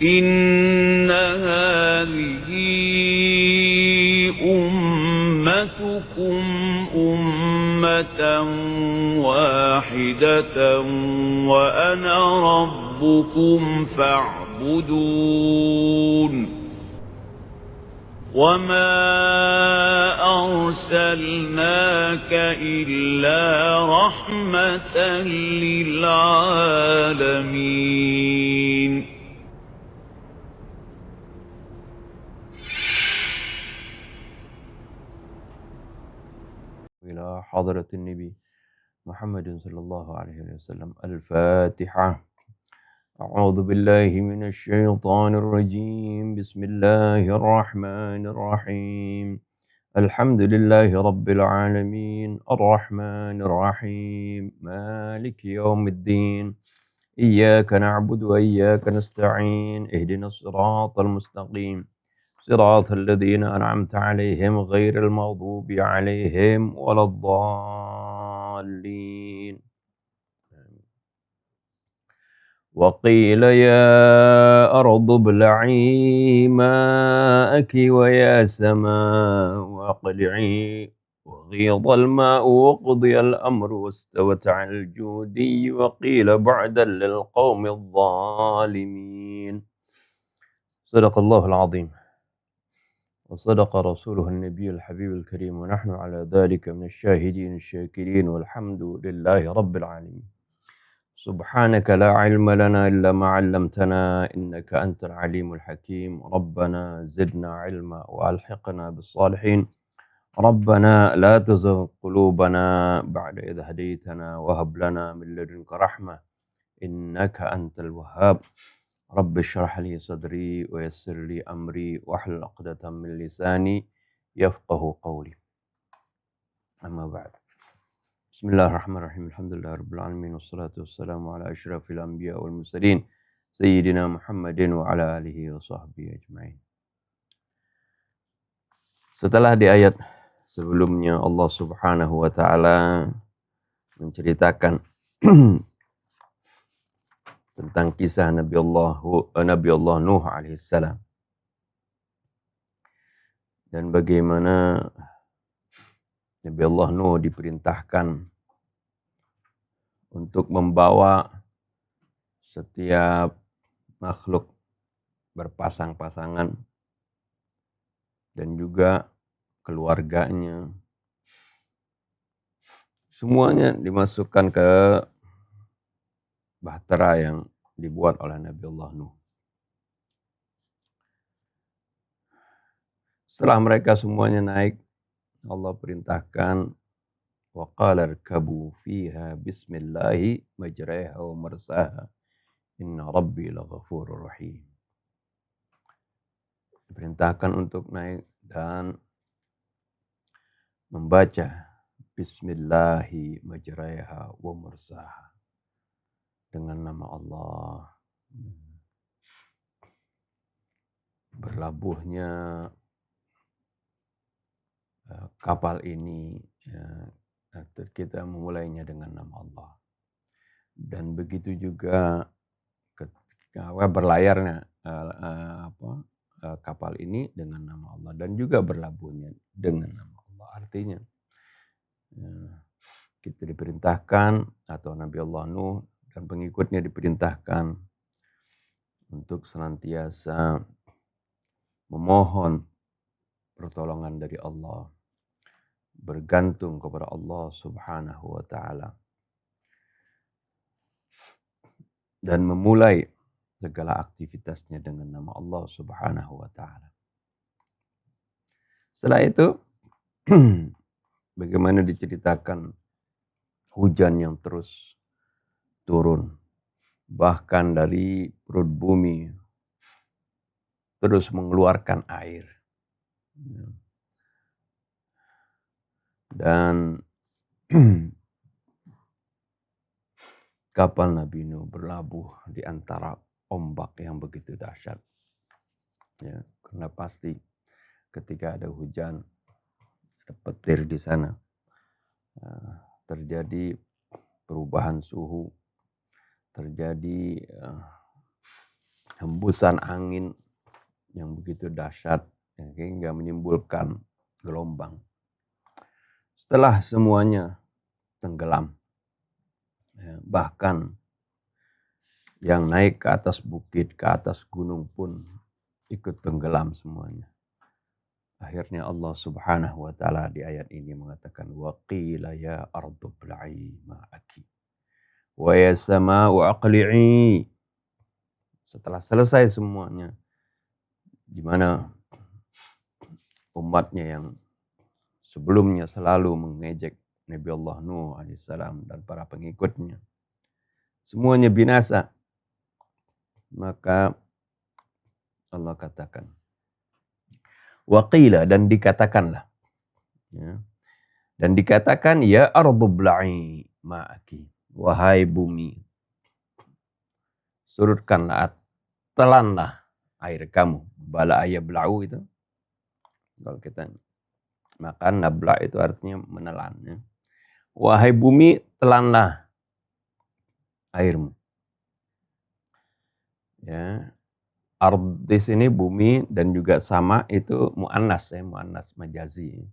إن هذه أمتكم أمة واحدة وأنا ربكم فاعبدون وما أرسلناك إلا رحمة للعالمين. إلى حضرة النبي محمد صلى الله عليه وسلم. الفاتحة. أعوذ بالله من الشيطان الرجيم. بسم الله الرحمن الرحيم. الحمد لله رب العالمين الرحمن الرحيم مالك يوم الدين إياك نعبد وإياك نستعين اهدنا الصراط المستقيم صراط الذين أنعمت عليهم غير المغضوب عليهم ولا الضالين. وقيل يا أرض ابلعي ماءك ويا سماء أقلعي وغيض الماء وقضي الأمر واستوت على الجودي وقيل بعدا للقوم الظالمين. صدق الله العظيم وصدق رسوله النبي الحبيب الكريم ونحن على ذلك من الشاهدين الشاكرين والحمد لله رب العالمين. سبحانك لا علم لنا إلا ما علمتنا إنك أنت العليم الحكيم. ربنا زدنا علما وألحقنا بالصالحين. ربنا لا تزغ قلوبنا بعد إذ هديتنا وهب لنا من لدنك رحمة إنك أنت الوهاب. رب اشرح لي صدري ويسر لي أمري واحلل عقدة من لساني يفقه قولي. أما بعد. بسم الله الرحمن الرحيم. الحمد لله رب العالمين والصلاة والسلام على أشرف الأنبياء والمرسلين سيدنا محمد وعلى آله وصحبه أجمعين. Setelah di ayat sebelumnya Allah Subhanahu wa taala menceritakan tentang kisah Nabi Allah Nuh alaihissalam dan bagaimana Nabi Allah Nuh diperintahkan untuk membawa setiap makhluk berpasang-pasangan dan juga keluarganya. Semuanya dimasukkan ke bahtera yang dibuat oleh Nabi Allah Nuh. Setelah mereka semuanya naik, Allah perintahkan wa qala irkabu fiha bismillahi majraha wa mursaha inna rabbi laghafurur rahim. Diperintahkan untuk naik dan membaca bismillahi majraha wa mursaha, dengan nama Allah berlabuhnya kapal ini, kita memulainya dengan nama Allah. Dan begitu juga ketika berlayarnya kapal ini dengan nama Allah dan juga berlabuhnya dengan nama Allah. Artinya kita diperintahkan, atau Nabi Allah Nuh dan pengikutnya diperintahkan untuk senantiasa memohon pertolongan dari Allah, bergantung kepada Allah Subhanahu wa taala, dan memulai segala aktivitasnya dengan nama Allah Subhanahu wa taala. Setelah itu bagaimana diceritakan hujan yang terus turun, bahkan dari perut bumi terus mengeluarkan air. Dan kapal Nabi Nuh berlabuh di antara ombak yang begitu dahsyat. Ya, karena pasti ketika ada hujan, ada petir di sana, terjadi perubahan suhu, terjadi hembusan angin yang begitu dahsyat hingga menimbulkan gelombang. Setelah semuanya tenggelam, bahkan yang naik ke atas bukit, ke atas gunung pun ikut tenggelam semuanya. Akhirnya Allah Subhanahu wa taala di ayat ini mengatakan wa qila ya ardu bla'i ma'aki wa ya sama'u aqli'i. Setelah selesai semuanya, di mana umatnya yang sebelumnya selalu mengejek Nabi Allah Nuh alaihissalam dan para pengikutnya, semuanya binasa, maka Allah katakan waqila, dan dikatakanlah, dan dikatakan ya ardu bla'i ma'aki, wahai bumi surutkanlah, telanlah air kamu. Bala yabla'u itu kalau kita makan, nabla itu artinya menelan, ya. Wahai bumi, telanlah airmu. Ya. Ard di sini bumi dan juga sama itu muannas, ya, muannas majazi.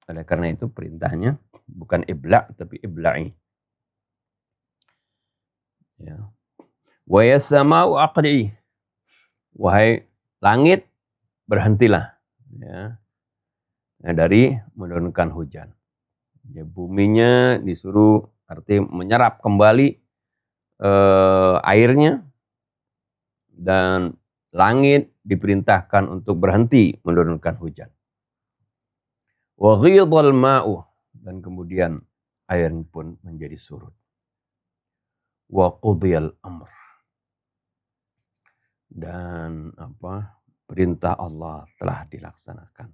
Oleh karena itu perintahnya bukan ibla' tapi ibla'i. Ya. Wa yasama'u aqli'i, wahai langit berhentilah, ya, dari menurunkan hujan. Ya, buminya disuruh arti menyerap kembali airnya, dan langit diperintahkan untuk berhenti menurunkan hujan. Wa ghidhal ma'u, dan kemudian air pun menjadi surut. Wa qudiyal amr, dan perintah Allah telah dilaksanakan.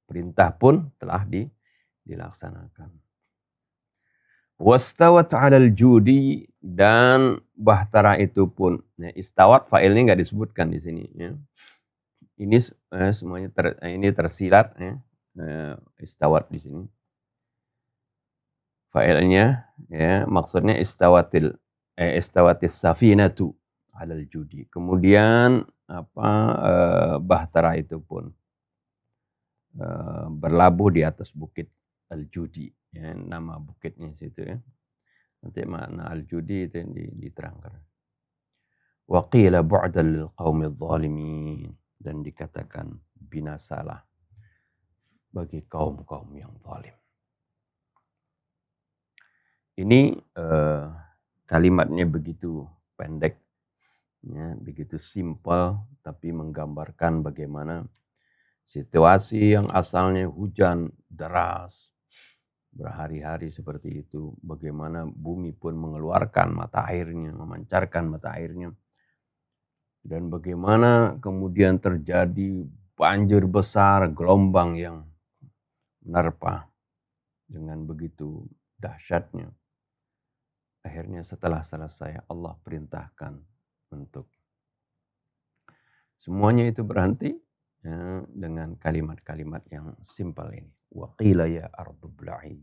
Perintah pun telah dilaksanakan. Wastawat 'alal judi, dan bahtera itu pun, ya, istawat fa'ilnya enggak disebutkan di sini, ya. Ini semuanya ini tersirat, ya. Istawat di sini. Fa'ilnya, ya, maksudnya istawatis safinatu 'alal judi. Kemudian bahtera itu pun berlabuh di atas bukit Al-Judi, ya, nama bukitnya situ, ya. Nanti makna Al-Judi itu yang diterangkan. Wa qila bu'dan lil qaumidh dhalimin, dan dikatakan binasalah bagi kaum-kaum yang zalim. Ini kalimatnya begitu pendek, ya, begitu simpel, tapi menggambarkan bagaimana situasi yang asalnya hujan deras berhari-hari seperti itu, bagaimana bumi pun mengeluarkan mata airnya, memancarkan mata airnya, dan bagaimana kemudian terjadi banjir besar, gelombang yang menerpa dengan begitu dahsyatnya. Akhirnya setelah selesai Allah perintahkan untuk semuanya itu berhenti, ya, dengan kalimat-kalimat yang simpel ini. Wa qila ya ardu bla'i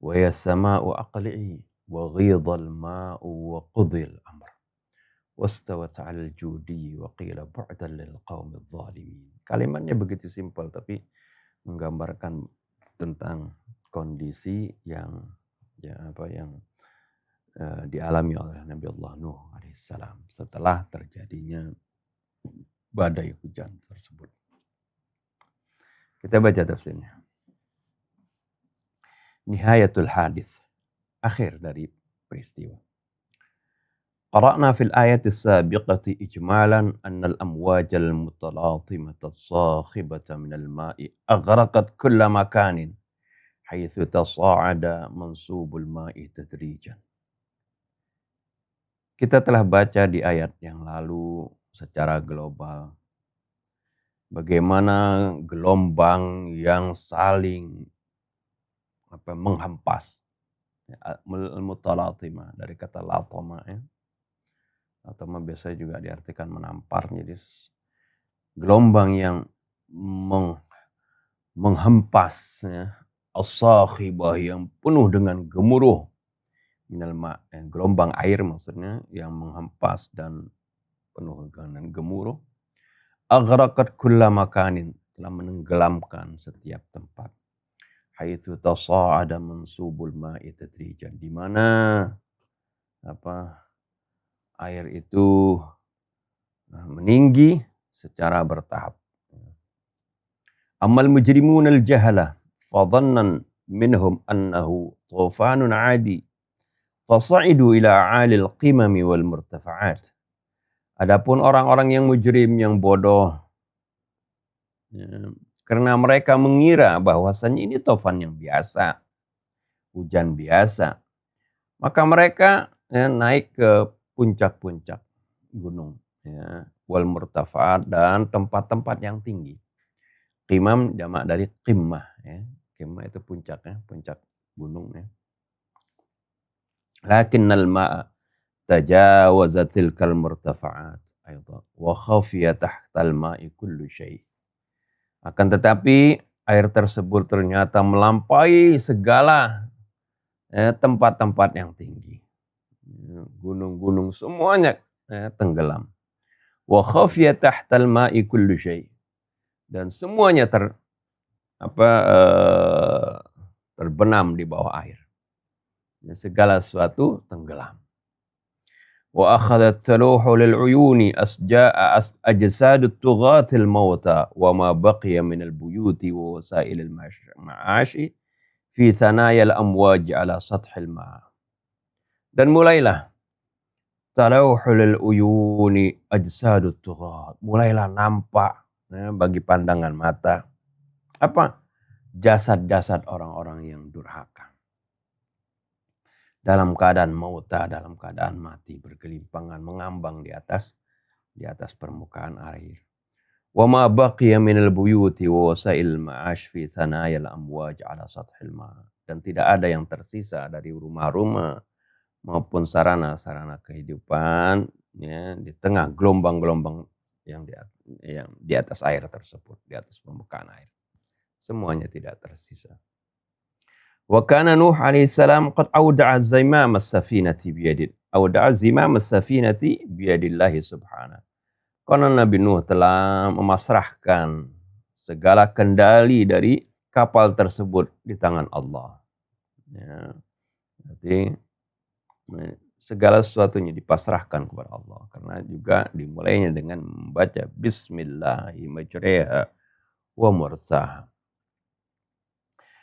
wa ya sama'u aqli'i wa ghidhal ma'u wa qudhil amr wastawat 'alal judi wa qila bu'dan lil qaumidh dhalimin. Kalimatnya begitu simpel tapi menggambarkan tentang kondisi yang dialami oleh Nabi Allah Nuh alaihissalam setelah terjadinya badai hujan tersebut. Kita baca tafsirnya. Nihayatul hadith, akhir dari peristiwa. Qara'na fil ayati as-sabiqati ijmalan anna al-amwaj al-mutalatimata as-sakhibata min al-ma'i aghraqat kulla makanin haitsu tasa'ada mansubul ma'i tadrijan. Kita telah baca di ayat yang lalu secara global bagaimana gelombang yang saling menghempas, al-mutalatimah dari kata latama, ya. Latama biasanya juga diartikan menampar, jadi gelombang yang menghempas, ya, as-sakhibah yang penuh dengan gemuruh minal ma', gelombang air maksudnya yang menghempas dan penuh dengan gemuruh. Aghraqat kulla makanin, telah menenggelamkan setiap tempat. Haitsu tasa'ada mansubul ma'i tadrijan, di mana air itu meninggi secara bertahap. Ammal mujrimun al-jahala fadhannan minhum annahu tufanun adi fasa'idu ila 'alil qimami wal murtafa'at. Adapun orang-orang yang mujrim, yang bodoh, karena mereka mengira bahwasannya ini tufan yang biasa, hujan biasa, maka mereka naik ke puncak-puncak gunung, wal murtafa'at, dan tempat-tempat yang tinggi. Qimam jamak dari qimmah, qimmah itu puncak, puncak gunung. Lakinnal ma'a tajawaza tilkal murtafa'at aidan wa khafiya tahtal ma'i kullu syai'. Akan tetapi air tersebut ternyata melampaui segala tempat-tempat yang tinggi. Gunung-gunung semuanya tenggelam. Wa khafiya tahtal ma'i kullu syai'. Dan semuanya terbenam di bawah air. Segala sesuatu tenggelam. Wa akhadhat taluhu lil uyuni asja'a ajsadut tughatil mauta wa ma baqiya min al buyuti wa wasail al ma'ashi fi thanaya al amwaj ala sathil ma'. Dan mulailah taluhu lil uyuni ajsadut tughat, mulailah nampak bagi pandangan mata jasad-jasad orang-orang yang durhaka dalam keadaan mauta, dalam keadaan mati, bergelimpangan, mengambang di atas permukaan air. Wa ma baqiya minal buyuti wa wasail ma'ash fi thanayal amwaj ala sathil ma'. Dan tidak ada yang tersisa dari rumah-rumah maupun sarana-sarana kehidupan di tengah gelombang-gelombang yang di atas air tersebut, di atas permukaan air. Semuanya tidak tersisa. Wa kana Nuh alaihissalam qad awda'a zimam as-safinati biyadillahi subhanahu. Karena Nabi Nuh telah memasrahkan segala kendali dari kapal tersebut di tangan Allah. Berarti segala sesuatunya dipasrahkan kepada Allah, karena juga dimulainya dengan membaca bismillahi majriha wa mursaha.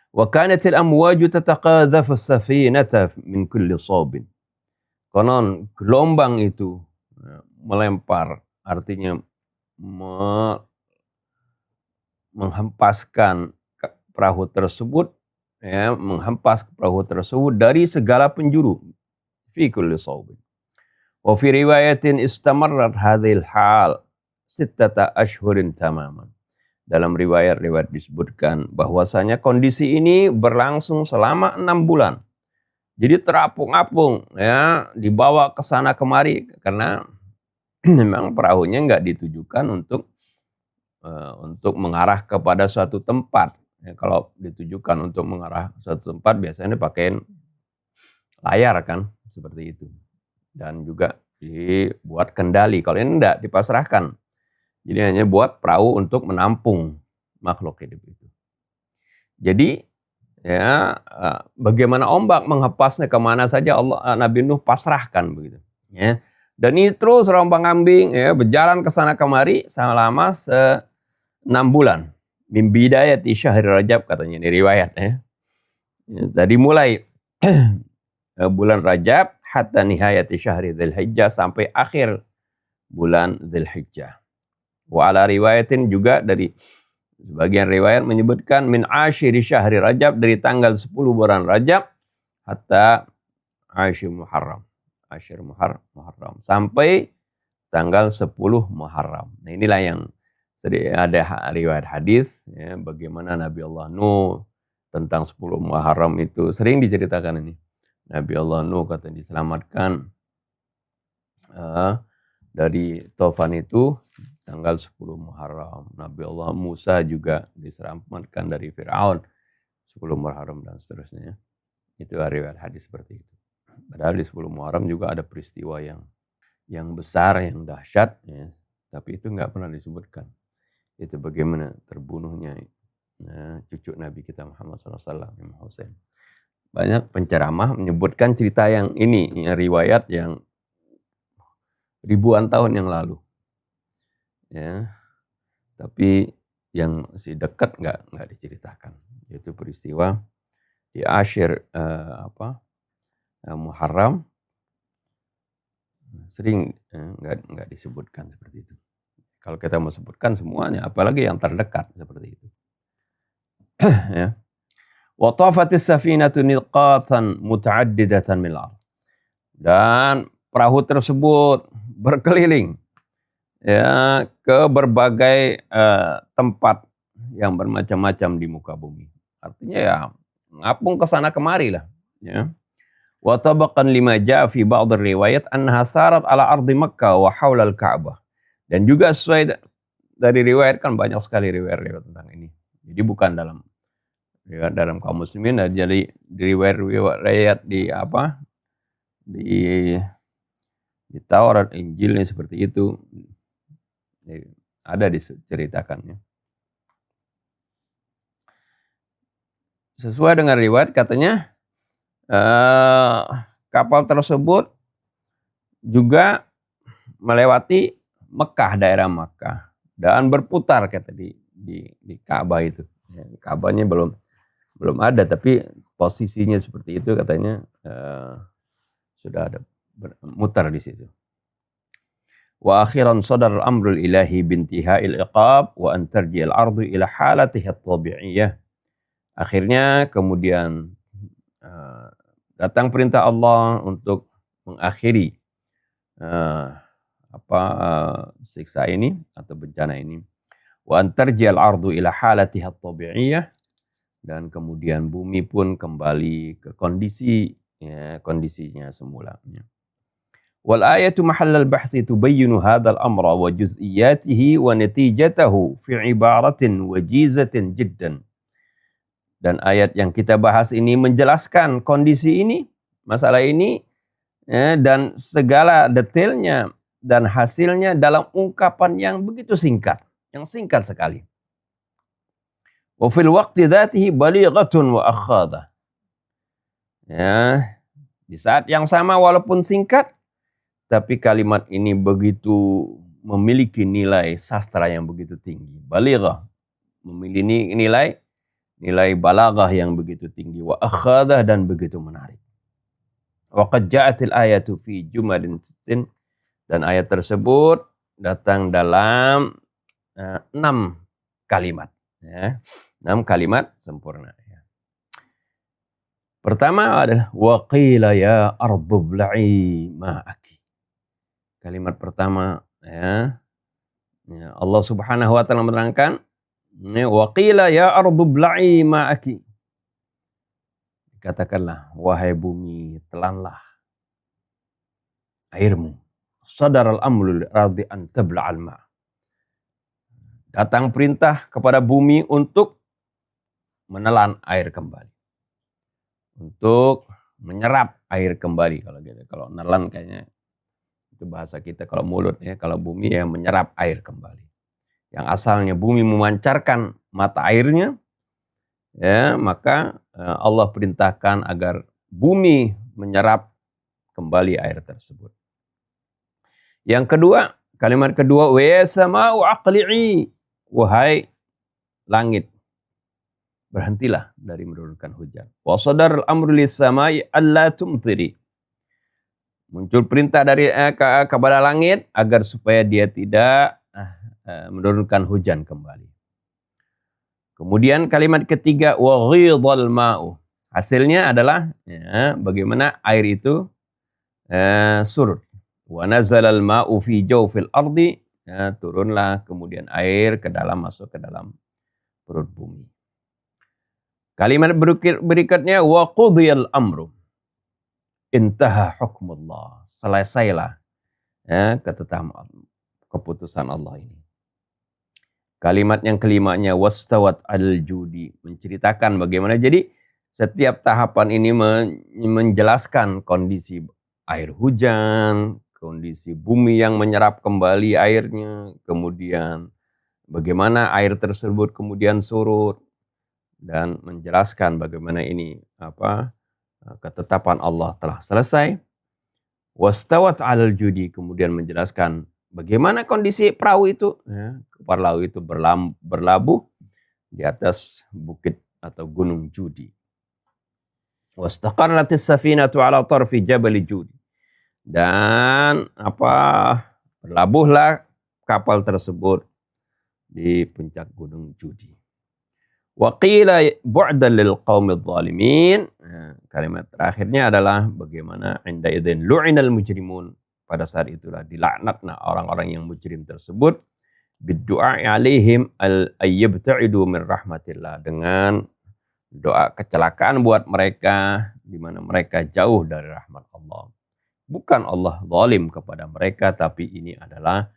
Wa kanatil amwaju tataqadhafu as-safinata min kulli sabin. Konon gelombang itu melempar, artinya menghempaskan perahu tersebut, menghempas perahu tersebut dari segala penjuru. Fi kulli sabin. Wa fi riwayatin istamarrat hadhil hal 6 ashhurin tamaman. Dalam riwayat-riwayat disebutkan bahwasanya kondisi ini berlangsung selama 6 bulan. Jadi terapung-apung, dibawa ke sana kemari, karena memang perahunya nggak ditujukan untuk mengarah kepada suatu tempat. Kalau ditujukan untuk mengarah suatu tempat biasanya dipakai layar kan, seperti itu. Dan juga dibuat kendali. Kalau ini enggak, dipasrahkan. Jadi hanya buat perahu untuk menampung makhluk hidup itu. Jadi bagaimana ombak menghempasnya kemana saja Nabi Nuh pasrahkan begitu. Dan ini terus rombang-ambing berjalan ke sana kemari selama 6 bulan. Min bidayati syahri Rajab katanya di riwayat. Dari mulai bulan Rajab hatta nihayati syahri Dzulhijjah, sampai akhir bulan Dzulhijjah. Wa ala riwayatin, juga dari sebagian riwayat menyebutkan min asyiri syahri Rajab, dari tanggal 10 bulan Rajab hatta asyir Muharram. Asyir Muharram sampai tanggal 10 Muharram. Nah, inilah yang ada riwayat hadis bagaimana Nabi Allah Nuh tentang 10 Muharram itu sering diceritakan ini. Nabi Allah Nuh kata diselamatkan dari tufan itu tanggal 10 Muharram. Nabi Allah Musa juga diselamatkan dari Fir'aun 10 Muharram dan seterusnya. Itu riwayat hadis seperti itu. Padahal di 10 Muharram juga ada peristiwa yang yang besar, yang dahsyat, ya. Tapi itu nggak pernah disebutkan. Itu bagaimana terbunuhnya cucu Nabi kita Muhammad SAW, Imam Hussein. Banyak penceramah menyebutkan cerita yang ini, yang riwayat yang ribuan tahun yang lalu. Ya, tapi yang si dekat nggak diceritakan. Itu peristiwa di akhir Muharram, sering nggak disebutkan seperti itu. Kalau kita mau sebutkan semuanya, apalagi yang terdekat seperti itu. Ya. Wa tafatis safinatu niqatan muta'addidatan mil ardh. Dan perahu tersebut berkeliling ya ke berbagai tempat yang bermacam-macam di muka bumi. Artinya ya ngapung ke sana kemari lah, ya. Wa tabaqan lima jaa fi ba'd riwayat annaha sarat ala ardi Makkah wa haula al-Ka'bah. Dan juga sesuai dari riwayat, kan banyak sekali riwayat tentang ini. Jadi bukan dalam kaum muslimin, jadi riwayat di Taurat, Injilnya seperti itu. Ada diceritakannya. Sesuai dengan riwayat katanya kapal tersebut juga melewati Mekah, daerah Mekah, dan berputar kata di Ka'bah itu. Ya, Ka'bahnya belum ada, tapi posisinya seperti itu katanya sudah ada mutar di situ. Wa akhiran sadar al-amrul ilahi bintiha'il iqab wa an tarji'al ardu ila halatiha at-tabi'iyyah. Akhirnya kemudian datang perintah Allah untuk mengakhiri siksa ini atau bencana ini. Wa an tarji'al ardu ila halatiha at-tabi'iyyah, dan kemudian bumi pun kembali ke kondisinya semula. Wal ayatu mahallal bahthi tubayyinu hadzal amra wa juz'iyatihi wa natijatahu fi ibaratin wajizatin jiddan. Dan ayat yang kita bahas ini menjelaskan kondisi ini, masalah ini, dan segala detailnya dan hasilnya dalam ungkapan yang begitu singkat, yang singkat sekali. Wa fil waqti dzatihi balighatun wa akhadha. Ya, di saat yang sama walaupun singkat, tapi kalimat ini begitu memiliki nilai sastra yang begitu tinggi. Balighah, memiliki nilai balaghah yang begitu tinggi. Wa akhadha, dan begitu menarik. Wa qad ja'atil ayatu fi jumalin sittin, dan ayat tersebut datang dalam 6 kalimat. Ya, 6 kalimat sempurna. Ya. Pertama adalah wa qila ya ardu bla'i ma'aki. Kalimat pertama, ya, Allah Subhanahu wa taala menerangkan, wa qila ya ardu bla'i ma'aki. Katakanlah, wahai bumi, telanlah airmu. Sadaral amru radhi an tabla'al ma'. Datang perintah kepada bumi untuk menelan air kembali. Untuk menyerap air kembali, kalau gitu. Kalau nelan kayaknya itu bahasa kita, kalau mulut ya, kalau bumi ya menyerap air kembali. Yang asalnya bumi memancarkan mata airnya, ya, maka Allah perintahkan agar bumi menyerap kembali air tersebut. Yang kedua, kalimat kedua, wa yasama'u aqli'i, wahai langit, berhentilah dari menurunkan hujan. Wa sadar al-amru lis-sama'i alla tumtiri. Muncul perintah dari kepada langit agar supaya dia tidak menurunkan hujan kembali. Kemudian kalimat ketiga, wa ghidhal ma'u. Hasilnya adalah ya, bagaimana air itu surut. Wa nazalal ma'u fi jawfil ardi, ya, turunlah kemudian air masuk ke dalam perut bumi. Kalimat berikutnya, wa qudiyal amru, intaha hukmullah, selesailah ya, keputusan Allah ini. Kalimat yang kelimanya, wastawat al-judi, menceritakan bagaimana jadi setiap tahapan ini menjelaskan kondisi air hujan, kondisi bumi yang menyerap kembali airnya, kemudian bagaimana air tersebut kemudian surut, dan menjelaskan bagaimana ini ketetapan Allah telah selesai. Wastawat 'alal judi, kemudian menjelaskan bagaimana kondisi perahu itu, perahu itu berlabuh di atas bukit atau gunung Judi. Wastaqarratis safinatu 'ala tarfi jabal Judi. Dan berlabuhlah kapal tersebut di puncak gunung Judi. Wa qila bu'dan lil qaumidh dhalimin. Kalimat terakhirnya adalah bagaimana inda idzin lu'inal mujrimun. Pada saat itulah dilaknatlah orang-orang yang mujrim tersebut biddu'a alaihim ayyabta'idu min rahmatillah, dengan doa kecelakaan buat mereka di mana mereka jauh dari rahmat Allah. Bukan Allah zalim kepada mereka, tapi ini adalah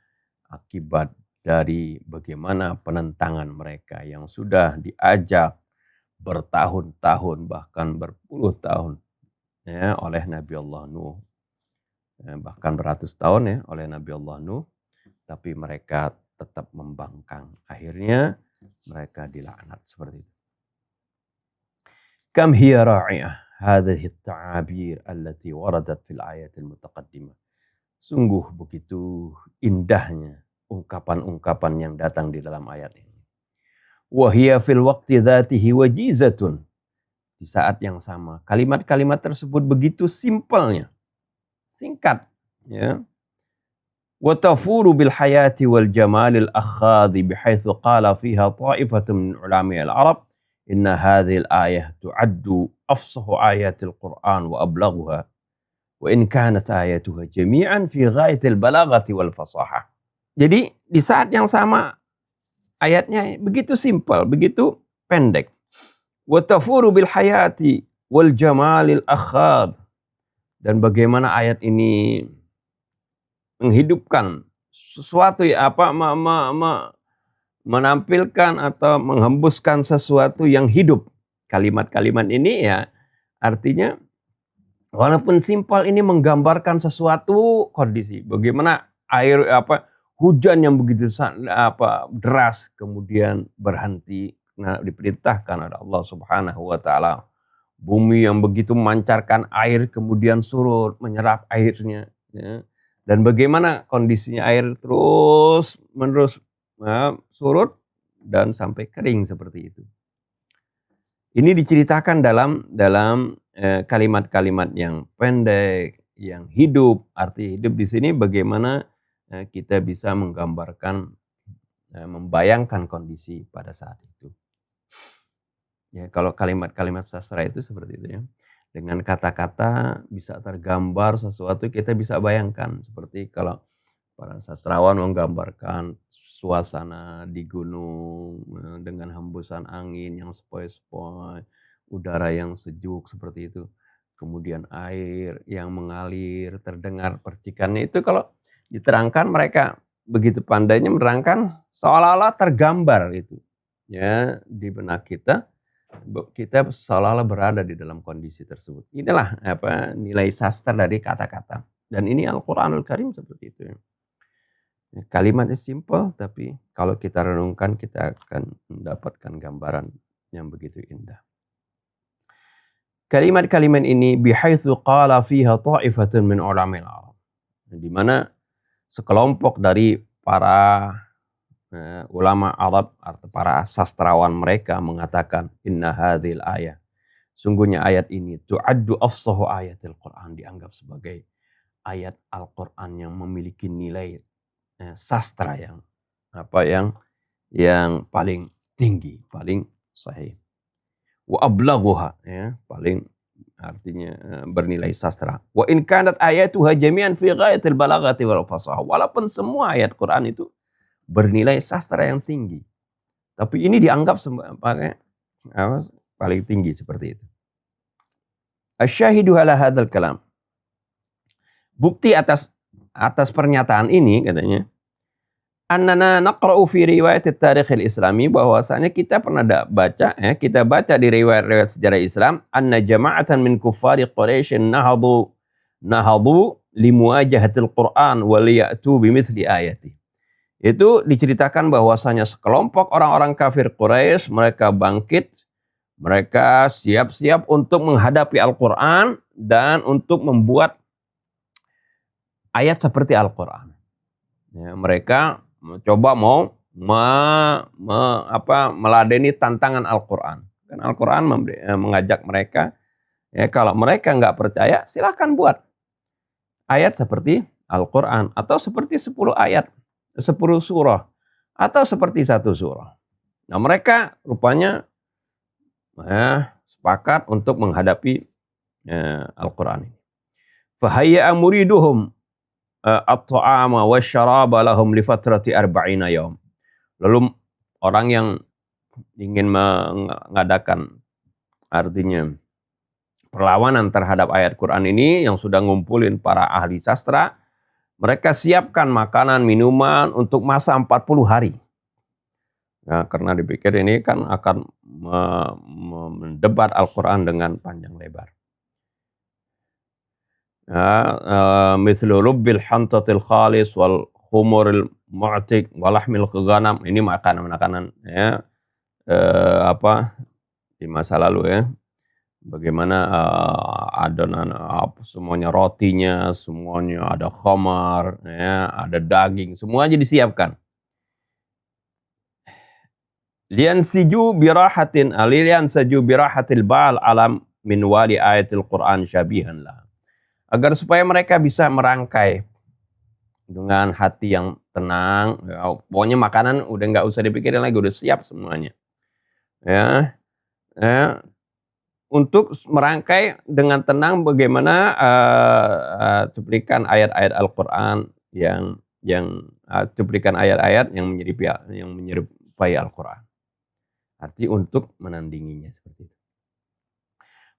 akibat dari bagaimana penentangan mereka yang sudah diajak bertahun-tahun bahkan berpuluh tahun oleh Nabi Allah Nuh, bahkan beratus tahun oleh Nabi Allah Nuh, tapi mereka tetap membangkang. Akhirnya mereka dilaknat seperti itu. Kam hiya ra'iyah hadhihi at-ta'abir allati waradat fil ayatil mutaqaddimah. Sungguh begitu indahnya ungkapan-ungkapan yang datang di dalam ayat ini. Wa hiya fil waqti dzatihi wajizatun. Di saat yang sama, kalimat-kalimat tersebut begitu simpelnya, singkat, Wa tafuru bil hayati wal jamalil akhadhi bihaitsu qala fiha ta'ifatun min ulama al-Arab inna hadhihi al-ayah tu'addu afsahu ayatil Qur'an wa ablaghuha wa in kanat ayatuha jami'an fi ghayatil balaghati wal fasahah. Jadi di saat yang sama ayatnya begitu simpel, begitu pendek. Wa tafuru bil hayati wal jamalil akhadh, dan bagaimana ayat ini menghidupkan sesuatu menampilkan atau menghembuskan sesuatu yang hidup. Kalimat-kalimat ini artinya walaupun simpel ini menggambarkan sesuatu kondisi. Bagaimana air hujan yang begitu deras kemudian berhenti karena diperintahkan oleh Allah Subhanahu wa taala. Bumi yang begitu memancarkan air kemudian surut, menyerap airnya, Dan bagaimana kondisinya air terus menerus surut dan sampai kering seperti itu. Ini diceritakan dalam kalimat-kalimat yang pendek, yang hidup. Arti hidup di sini bagaimana kita bisa menggambarkan, membayangkan kondisi pada saat itu. Kalau kalimat-kalimat sastra itu seperti itu Dengan kata-kata bisa tergambar sesuatu, kita bisa bayangkan. Seperti kalau para sastrawan menggambarkan suasana di gunung dengan hembusan angin yang sepoi-sepoi, udara yang sejuk seperti itu. Kemudian air yang mengalir, terdengar percikannya. Itu kalau diterangkan, mereka begitu pandainya menerangkan seolah-olah tergambar itu di benak kita seolah-olah berada di dalam kondisi tersebut. Inilah nilai sastra dari kata-kata. Dan ini Al-Quranul Karim seperti itu. Kalimatnya simple, tapi kalau kita renungkan kita akan mendapatkan gambaran yang begitu indah. Kalimat-kalimat ini bihaitsu qala fiha ta'ifatun min ulama'il Arab. Di mana sekelompok dari para ulama Arab atau para sastrawan mereka mengatakan inna hadhil ayah, sungguhnya ayat ini tu'addu afsahu ayatil Quran, dianggap sebagai ayat Al-Quran yang memiliki nilai sastra yang paling tinggi, paling sahih. Wa ablaghuha, paling artinya bernilai sastra. Wa in kanat ayatuha jami'an fi ghayatil balaghati wal fasahah. Walaupun semua ayat Quran itu bernilai sastra yang tinggi, tapi ini dianggap sebagai paling tinggi seperti itu. Asyahidu ala hadzal kalam. Bukti atas pernyataan ini katanya, annana naqra'u fi riwayat at-tarikh al-islami, bahwasanya kita pernah kita baca di riwayat-riwayat sejarah Islam, anna jama'atan min kuffari Quraisy nahadu limuajahatil Qur'an wa liya'tu bimithli ayati. Itu diceritakan bahwasanya sekelompok orang-orang kafir Quraisy mereka bangkit, mereka siap-siap untuk menghadapi Al-Qur'an dan untuk membuat ayat seperti Al-Qur'an. Ya, mereka coba mau meladeni tantangan Al-Qur'an. Dan Al-Qur'an mengajak mereka, ya kalau mereka nggak percaya silahkan buat ayat seperti Al-Qur'an atau seperti 10 ayat, 10 surah atau seperti 1 surah. Nah, mereka rupanya sepakat untuk menghadapi Al-Qur'an ini. Fahayya muriduhum at-ta'ama wasyaraba lahum li fatrati 40 yaum. Lalu orang yang ingin mengadakan artinya perlawanan terhadap ayat Quran ini yang sudah ngumpulin para ahli sastra, mereka siapkan makanan, minuman untuk masa 40 hari. Ya, karena dipikir ini kan akan mendebat Al-Quran dengan panjang lebar. Mithlu lubbil hantatil khalis wal khumuril mu'tik walahmil ghanam. Ini makanan-makanan ya, di masa lalu ya. Bagaimana adonan semuanya, rotinya, semuanya ada khamar, ya, ada daging, semuanya disiapkan. Liyansiju birahatil ba'al alam min wali ayatil Qur'an syabihan lah. Agar supaya mereka bisa merangkai dengan hati yang tenang, ya, pokoknya makanan udah nggak usah dipikirin lagi, udah siap semuanya. Ya, untuk merangkai dengan tenang bagaimana cuplikan ayat-ayat Al-Quran yang cuplikan ayat-ayat yang menyerupai Al-Quran. Arti untuk menandinginya seperti itu.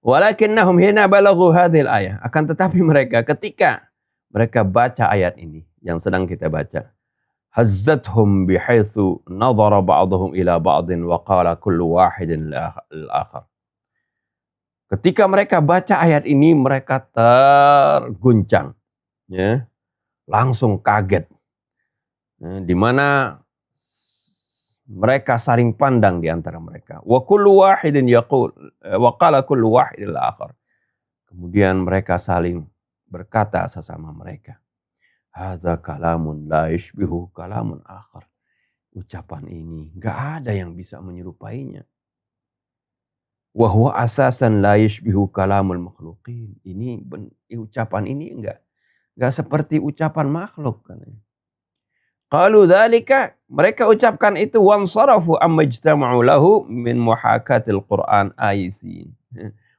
Walakinnahum hina balaghu hadhil ayah. Akan tetapi mereka ketika mereka baca ayat ini yang sedang kita baca, hazzathum bihaitsu nadhara ba'dhum ila ba'din wa qala kullu wahidin lil akhar. Ketika mereka baca ayat ini mereka terguncang, ya, langsung kaget, di mana mereka saling pandang di antara mereka. Wa kullu wahidin yaqul wa qala kullu wahidil akhar. Kemudian mereka saling berkata sesama mereka, hadza kalamun la yashbihu kalamun akhar. Ucapan ini enggak ada yang bisa menyerupainya. Wa huwa asasan la yashbihu kalamul makhluqin. Ini ucapan ini enggak seperti ucapan makhluk katanya. Qalu dzalika, mereka ucapkan itu wansarafu amma ijtama'u lahu min muhakatil Qur'an aisin.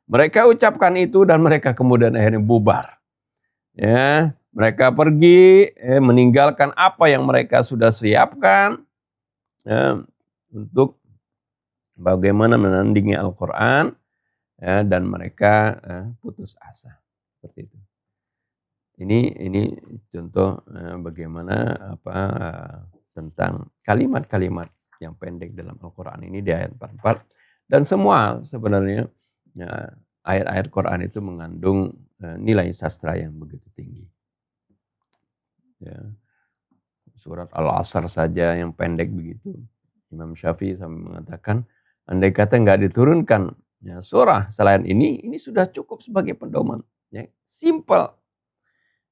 Mereka ucapkan itu dan mereka kemudian akhirnya bubar. Ya, mereka pergi meninggalkan apa yang mereka sudah siapkan ya, untuk bagaimana menandingi Al-Quran ya, dan mereka putus asa seperti itu. Ini contoh bagaimana tentang kalimat-kalimat yang pendek dalam Al-Quran ini di ayat 44 dan semua sebenarnya ya, ayat-ayat Quran itu mengandung nilai sastra yang begitu tinggi. Ya. Surat Al-Asr saja yang pendek begitu. Imam Syafi'i sampai mengatakan andai kata nggak diturunkan ya, surah selain ini sudah cukup sebagai pedoman. Ya, simple.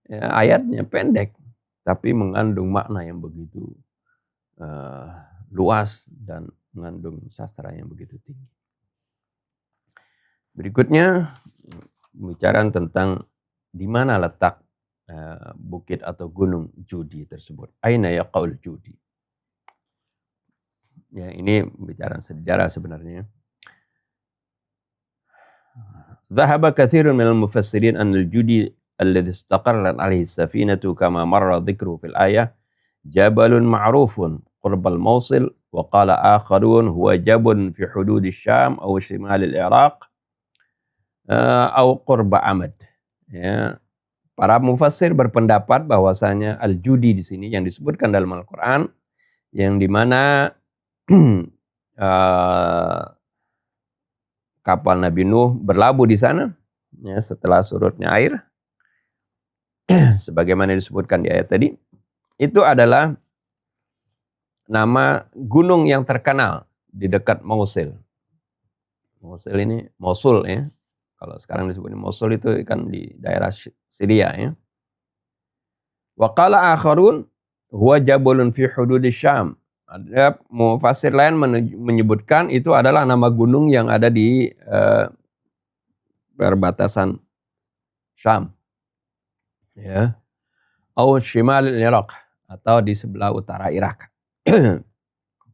Ya, ayatnya pendek, tapi mengandung makna yang begitu luas dan mengandung sastra yang begitu tinggi. Berikutnya, pembicaraan tentang di mana letak bukit atau gunung Judi tersebut. Aina yaqaul Judi. Ya, ini pembicaraan sejarah sebenarnya. Dhahaba katsirun minal mufassirin an al-Judi alladhi istaqarrat alaihi safinatu kama marra dhikru fil ayah jabalun ma'rufun qurbal Mawsil wa qala akharun huwa jabun fi hudud Syam aw shimal al-Iraq aw qurba Amad. Ya, para mufassir berpendapat bahwasanya al-Judi di sini yang disebutkan dalam Al-Qur'an yang di mana kapal Nabi Nuh berlabuh di sana ya, setelah surutnya air. sebagaimana disebutkan di ayat tadi, itu adalah nama gunung yang terkenal di dekat Mosul. Mosul ya. Kalau sekarang disebutnya Mosul itu kan di daerah Syria ya. Wa qala akharun huwa jabalun fi hudud Syam. Ada mufassir lain menyebutkan itu adalah nama gunung yang ada di perbatasan Syam. Ya. Au shimal Irak atau di sebelah utara Irak.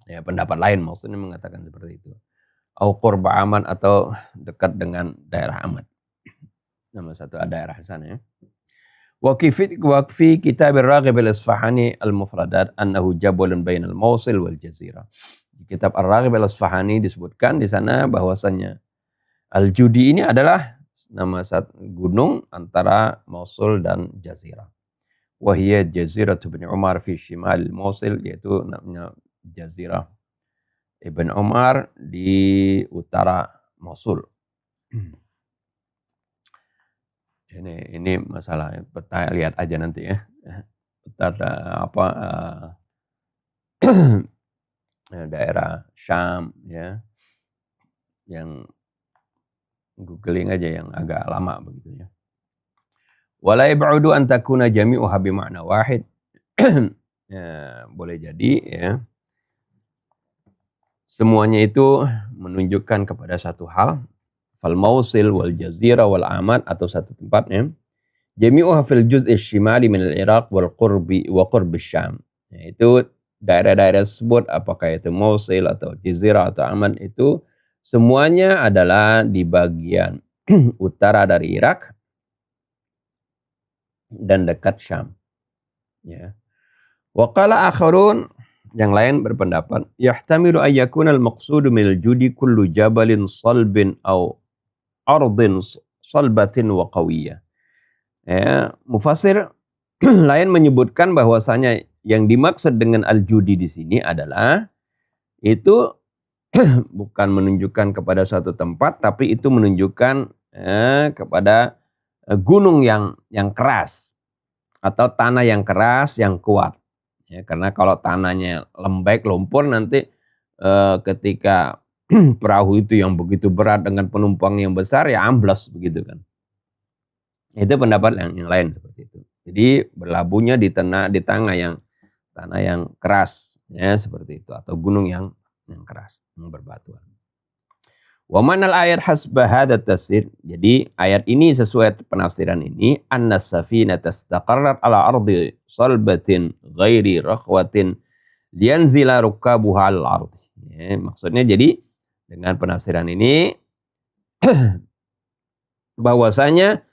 Ya, pendapat lain maksudnya mengatakan seperti itu. Au qurba Aman atau dekat dengan daerah Aman. Nama satu daerah di sana ya. Wa fi kitab Ar-Raghib Al-Isfahani Al-Mufradat annahu jabalun bainal Mausil wal Jazirah. Di kitab Ar-Raghib Al-Isfahani disebutkan di sana bahwasanya Al-Judi ini adalah nama satu gunung antara Mosul dan Jazirah. Wa hiya Jazirah Ibn Umar fi shimal Mosul, yaitu namanya Jazirah Ibn Umar di utara Mosul. Ini masalah peta, lihat aja nanti ya. Peta daerah Syam ya. Yang googling aja yang agak lama begitu ya. Wala yab'udu an takuna jami'uha bi ma'na wahid. Ya, boleh jadi ya. Semuanya itu menunjukkan kepada satu hal. Fal Mausil wal Jazirah wal Aman atau satu tempatnya. Jami'uha fil juz'i syimali min al-Iraq wal qurbi wa qurbi Syam. Itu daerah-daerah tersebut apakah itu Mausil atau Jazirah atau Aman itu semuanya adalah di bagian utara dari Irak dan dekat Syam. Ya. Wa qala akharun, yang lain berpendapat yahtamilu ay yakuna al-maqsudu min al-judi kullu jabalin salbin aw ardin salbatin wa qawiyah. Ya, mufassir lain menyebutkan bahwasanya yang dimaksud dengan al-judi di sini adalah itu bukan menunjukkan kepada suatu tempat, tapi itu menunjukkan kepada gunung yang keras atau tanah yang keras yang kuat. Ya, karena kalau tanahnya lembek, lumpur nanti ketika perahu itu yang begitu berat dengan penumpang yang besar ya amblas begitu kan. Itu pendapat yang lain seperti itu. Jadi berlabuhnya di tanah yang keras ya seperti itu atau gunung yang keras, yang berbatuan. Wa manal ayat hasba hadha tafsir. Jadi ayat ini sesuai penafsiran ini anna safinata istaqarrat ala ardi salbatin ghairi rakhwatin liyanzila rukabuha al-ardi. Ya, maksudnya jadi dengan penafsiran ini bahwasanya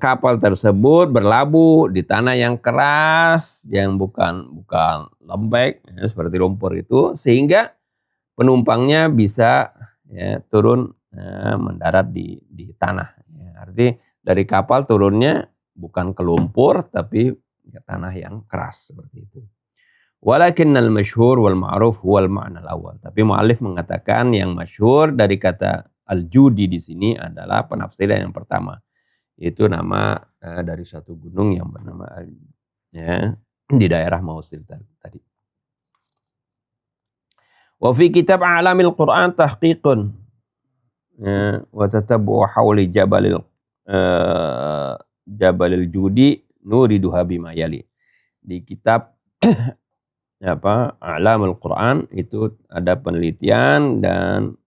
kapal tersebut berlabuh di tanah yang keras yang bukan lembek ya, seperti lumpur itu sehingga penumpangnya bisa ya, turun mendarat di tanah. Ya, arti dari kapal turunnya bukan ke lumpur tapi ke tanah yang keras seperti itu. Walakinnal masyhur wal ma'ruf huwal ma'na al-awwal. Tapi mu'allif mengatakan yang masyhur dari kata al-judi di sini adalah penafsiran yang pertama. Itu nama dari suatu gunung yang bernama ya, di daerah Mausil tadi. Wa fi kitab A'lamil Qur'an tahqiqun wa tatabbu hawli jabalil judi nuriduha bima yali. Di kitab A'lamul Quran itu ada penelitian dan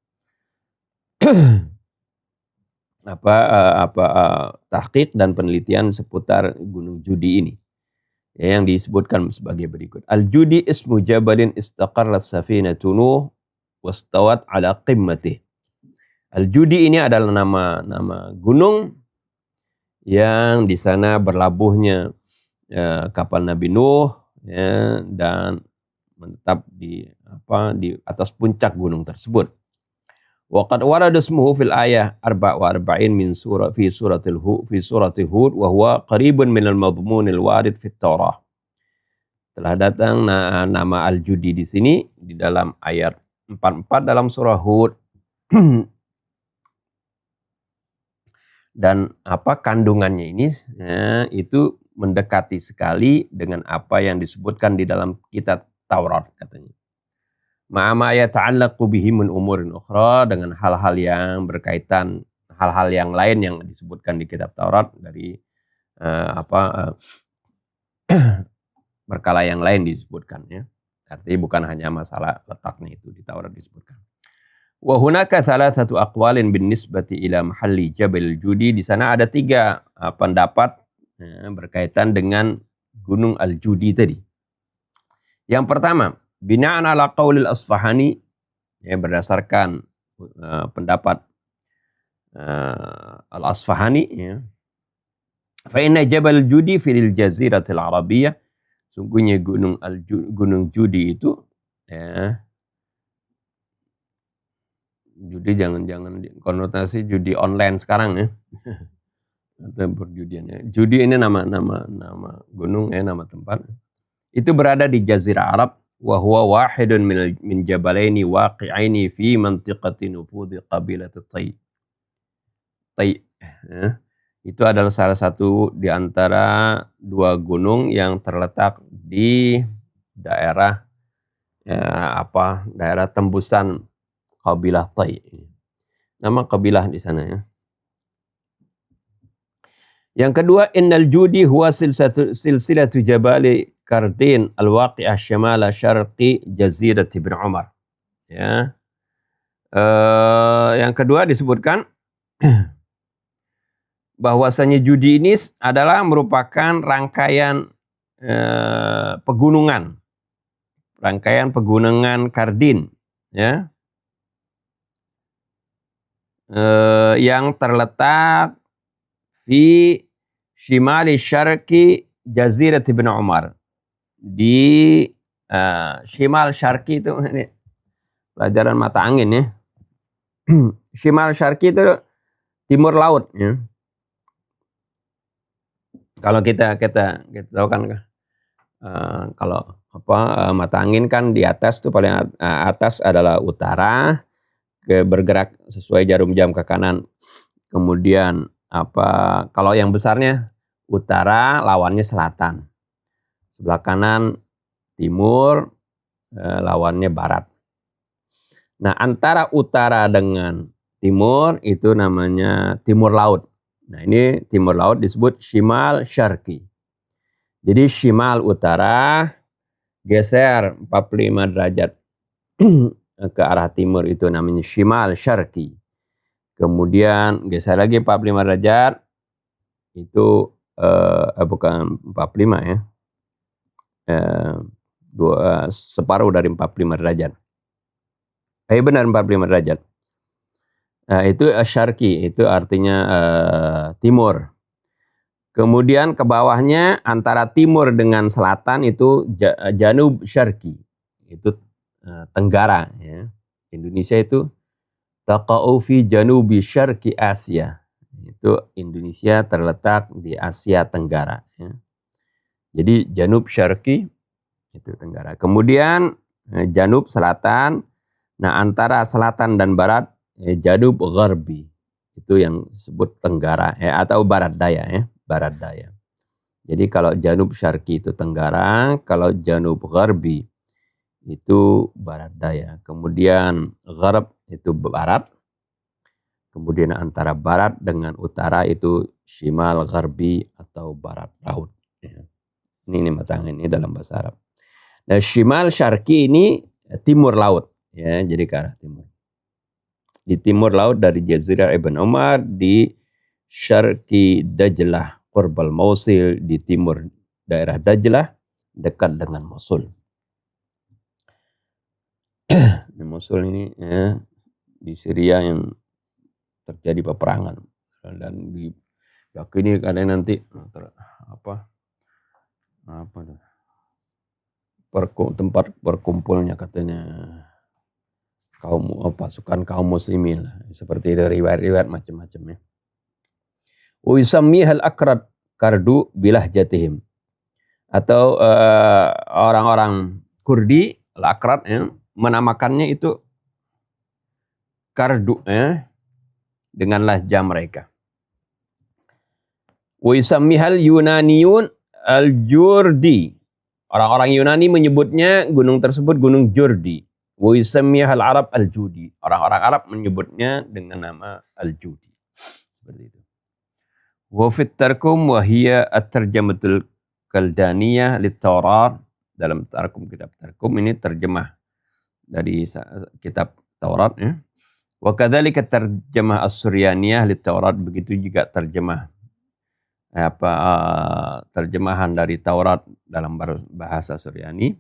tahqiq dan penelitian seputar gunung Judi ini ya, yang disebutkan sebagai berikut. Al-Judi ismu jabalin istaqarrat safinatu Nuh wastawat ala qimmati. Al-Judi ini adalah nama gunung yang di sana berlabuhnya kapal Nabi Nuh ya, dan menetap di atas puncak gunung tersebut. Wa qad warada ismuhu fil ayah 44 min fi surati Hud wa huwa qaribun min al-madmun al-warid fi Taurah. Telah datang nama Al-Judi di sini di dalam ayat 44 dalam surah Hud. Dan kandungannya ini itu mendekati sekali dengan apa yang disebutkan di dalam kitab Taurat katanya. Ma'ama yata'allaqu bihi min umurin ukhra, dengan hal-hal yang berkaitan, hal-hal yang lain yang disebutkan di kitab Taurat dari berkala yang lain disebutkan ya. Artinya bukan hanya masalah letaknya itu di Taurat disebutkan. Wa hunaka thalathatu aqwalin bin nisbati ila mahalli Jabal Judi. Di sana ada 3 pendapat berkaitan dengan Gunung Al-Judi tadi. Yang pertama, bina'an ala qaulil Asfahani, berdasarkan pendapat Al-Asfahani ya. Fa inna Jabal Judi fil Jaziratil Arabiyah, sungguhnya Gunung Judi itu ya. Judi jangan konotasi judi online sekarang ya. Atau perjudian ya. Judi ini nama gunung nama tempat. Itu berada di Jazirah Arab, wa huwa wahidun min jabalaini waqi'aini fi mantiqati nufudhi qabilat Tai. Ya. Itu adalah salah satu di antara 2 gunung yang terletak di daerah daerah tembusan kabilah Tai. Nama kabilah di sana ya. Yang kedua, innal Judi huwa silsilatu jabali Kardin al-waqi'ah syamala syarqi Jazirat Ibn Umar. Ya. Yang kedua disebutkan bahwasanya Judi ini adalah merupakan rangkaian pegunungan Kardin ya. Yang terletak fi shimali syarqi Jazirat Ibn Umar, di shimal syarqi itu ini pelajaran mata angin ya. Shimal syarqi itu timur laut ya. Kalau kita tahu kan kalau mata angin kan di atas tuh paling atas adalah utara, bergerak sesuai jarum jam ke kanan. Kemudian kalau yang besarnya utara, lawannya selatan. Sebelah kanan timur, lawannya barat. Nah, antara utara dengan timur itu namanya timur laut. Nah, ini timur laut disebut shimal syarqi. Jadi shimal utara geser 45 derajat ke arah timur itu namanya shimal syarqi. Kemudian geser lagi 45 derajat itu bukan 45 ya. Separuh dari 45 derajat. Benar 45 derajat. Itu syarqi, itu artinya timur. Kemudian ke bawahnya antara timur dengan selatan itu janub syarqi. Itu tenggara ya. Indonesia itu taqa'u fi janubi syarqi Asia. Itu Indonesia terletak di Asia Tenggara ya. Jadi janub syarqi itu tenggara. Kemudian janub selatan. Nah, antara selatan dan barat janub gharbi. Itu yang disebut tenggara atau barat daya ya, barat daya. Jadi kalau janub syarqi itu tenggara, kalau janub gharbi itu barat daya. Kemudian gharb itu barat. Kemudian antara barat dengan utara itu shimal gharbi atau barat laut. Ya. Ini matang ini dalam bahasa Arab. Nah, shimal syarqi ini timur laut. Ya, jadi ke arah timur. Di timur laut dari Jazirah Ibn Umar, di syarqi Dajlah Qurbal Mosul, di timur daerah Dajlah dekat dengan Mosul. Mosul ini ya, di Syria yang terjadi peperangan dan diyakini karena nanti tempat berkumpulnya katanya pasukan kaum muslimin lah. Seperti itu riwayat-riwayat macam-macam ya. Uisammihal akrad kardu bilahjatihim, atau orang-orang Kurdi al-akrad ya, menamakannya itu kardu ya, dengan lahjah mereka. Wa yusammihal Yunaniyun al-Jurdi. Orang-orang Yunani menyebutnya gunung tersebut gunung Jurdi. Wa yusammihal Arab al-Judi. Orang-orang Arab menyebutnya dengan nama al-Judi. Seperti itu. Wa fit tarkum wa hiya at-tarjamatul kaldaniyah lit-Taurat. Dalam tarkum, kitab tarkum ini terjemah dari kitab Taurat ya. Wa kadzalika tarjamah as-Suryaniyah lit-Taurat, begitu juga terjemah terjemahan dari Taurat dalam bahasa Suryani.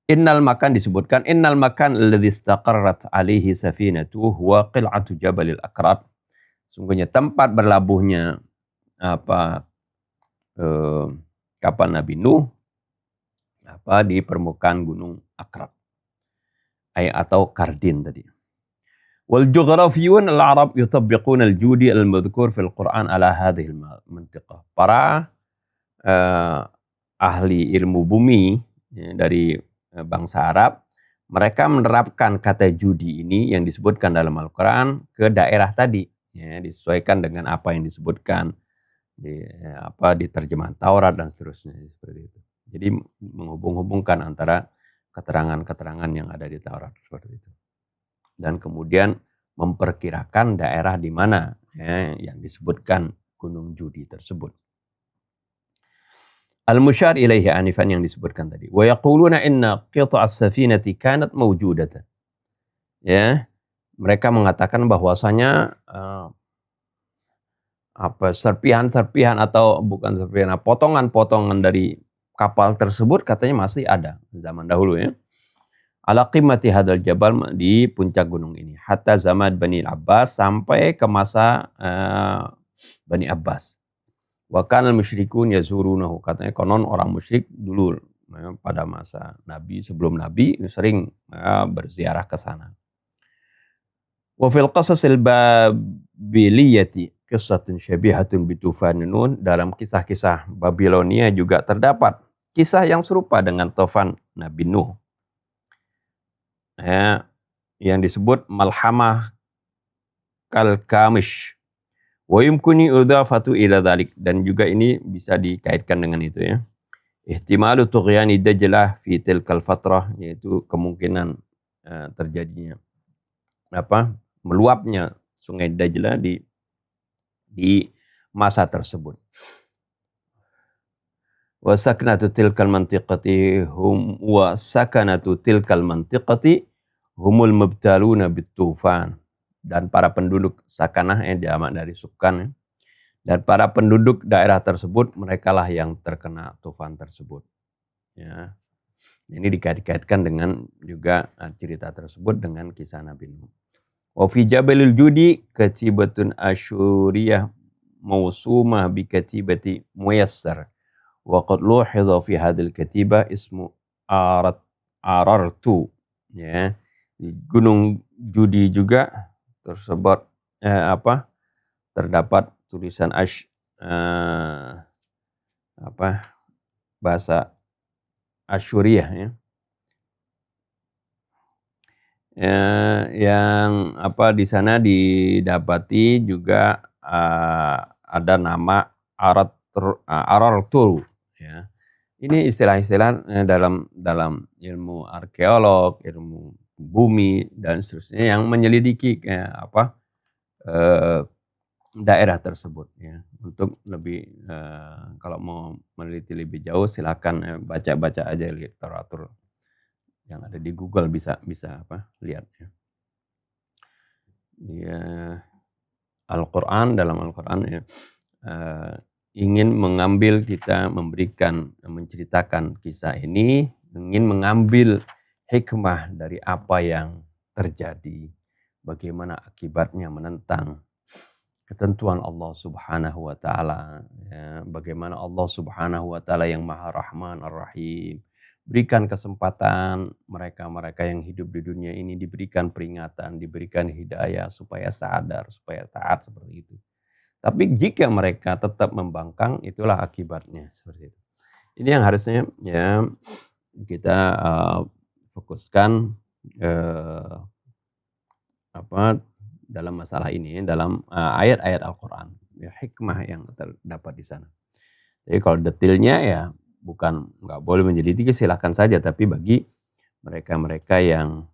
Innal makan disebutkan innal makan alladzi istaqarrat alaihi safinatu huwa qil'atu jabalil Aqrat. Sungguhnya tempat berlabuhnya kapal Nabi Nuh di permukaan gunung Aqrat atau Kardin tadi. Wal jughrafiyun al-Arab yutabbiqun al-judi al-madhkur fil Quran ala hadhihi al-mantiqah. Para ahli ilmu bumi dari bangsa Arab, mereka menerapkan kata judi ini yang disebutkan dalam Al-Quran ke daerah tadi, ya, disesuaikan dengan apa yang disebutkan di terjemahan Taurat dan seterusnya seperti itu. Jadi menghubung-hubungkan antara keterangan-keterangan yang ada di Taurat seperti itu. Dan kemudian memperkirakan daerah di mana yang disebutkan gunung judi tersebut. Al-musyar ilaihi anifan yang disebutkan tadi. Wa yaquluna inna qita'as safinati kanat mawjudatan. Ya, mereka mengatakan bahwasanya serpihan-serpihan atau bukan serpihan, potongan-potongan dari kapal tersebut katanya masih ada zaman dahulu ya. Ala qimmati hadal jabal, di puncak gunung ini. Hatta zaman Bani Abbas, sampai ke masa Bani Abbas. Wa kanal musyrikun yazurunahu, katanya konon orang musyrik dulu pada masa Nabi, sebelum Nabi sering berziarah ke sana. Wa fil qasasil babiliyati qissatun syabihatun bitufanin Nun, dalam kisah-kisah Babilonia juga terdapat kisah yang serupa dengan tufan Nabi Nuh. Yang disebut malhamah kalkamish wa yumkuni udhafatu ila dhalik, dan juga ini bisa dikaitkan dengan itu ya. Ihtimalu tughyani Dajlah fi tilkal fatrah, yaitu kemungkinan terjadinya meluapnya sungai Dajlah di masa tersebut. Wa sakanatu tilkal mantiqati humul mubtaluna bitufan, dan para penduduk sakanah yang jamak dari sukan, dan para penduduk daerah tersebut merekalah yang terkena tufan tersebut ya. Ini dikait-kaitkan dengan juga cerita tersebut dengan kisah Nabi Nuh. Wa fi jabalil judi katibatun asyuriyah mawsumah bi katibati muyassar. Wa qad luhidha fi hadhil katibah ismu arartu ya. Di Gunung Judi juga terdapat tulisan bahasa Asyuriyah ya. Yang di sana didapati juga ada nama Arartu ya. Ini istilah-istilah dalam ilmu arkeolog, ilmu bumi dan seterusnya yang menyelidiki daerah tersebut ya. Untuk lebih kalau mau meneliti lebih jauh silakan baca-baca aja literatur yang ada di Google, bisa lihat ya. Ya, dalam Al-Quran ya, ingin menceritakan kisah ini, ingin mengambil hikmah dari apa yang terjadi, bagaimana akibatnya menentang ketentuan Allah Subhanahu wa taala ya, bagaimana Allah Subhanahu wa taala yang Maha Rahman Ar-Rahim berikan kesempatan mereka yang hidup di dunia ini, diberikan peringatan, diberikan hidayah supaya sadar, supaya taat seperti itu. Tapi jika mereka tetap membangkang, itulah akibatnya seperti itu. Ini yang harusnya ya kita fokuskan dalam masalah ini, dalam ayat-ayat Al-Quran. ya, hikmah yang terdapat di sana. Jadi kalau detailnya ya bukan nggak boleh menjeliti, silahkan saja, tapi bagi mereka-mereka yang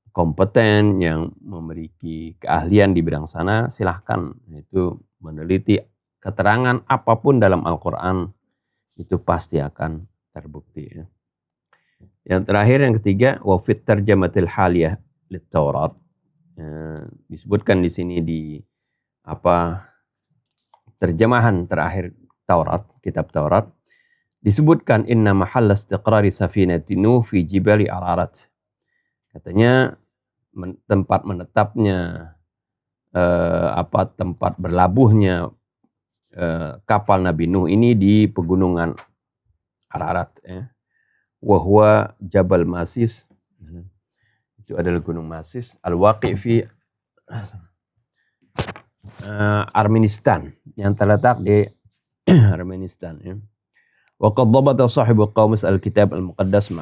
kompeten, yang memiliki keahlian di bidang sana, silahkan itu meneliti keterangan apapun dalam Al-Quran, itu pasti akan terbukti. Ya. Yang terakhir, yang ketiga, wa fit tarjamatil haliyah lit Taurat. Disebutkan di sini di terjemahan terakhir Taurat, kitab Taurat, disebutkan inna mahalla istiqrari safinati Nuh fi jibali Ararat. Katanya tempat menetapnya tempat berlabuhnya kapal Nabi Nuh ini di pegunungan Ararat, ya. Wahwa Jabal Masis, itu adalah gunung Masis, al-waqi fi Armenistan, yang terletak di Armenistan, ya. Wa qad dhabata sahibu qamus al-kitab al-muqaddas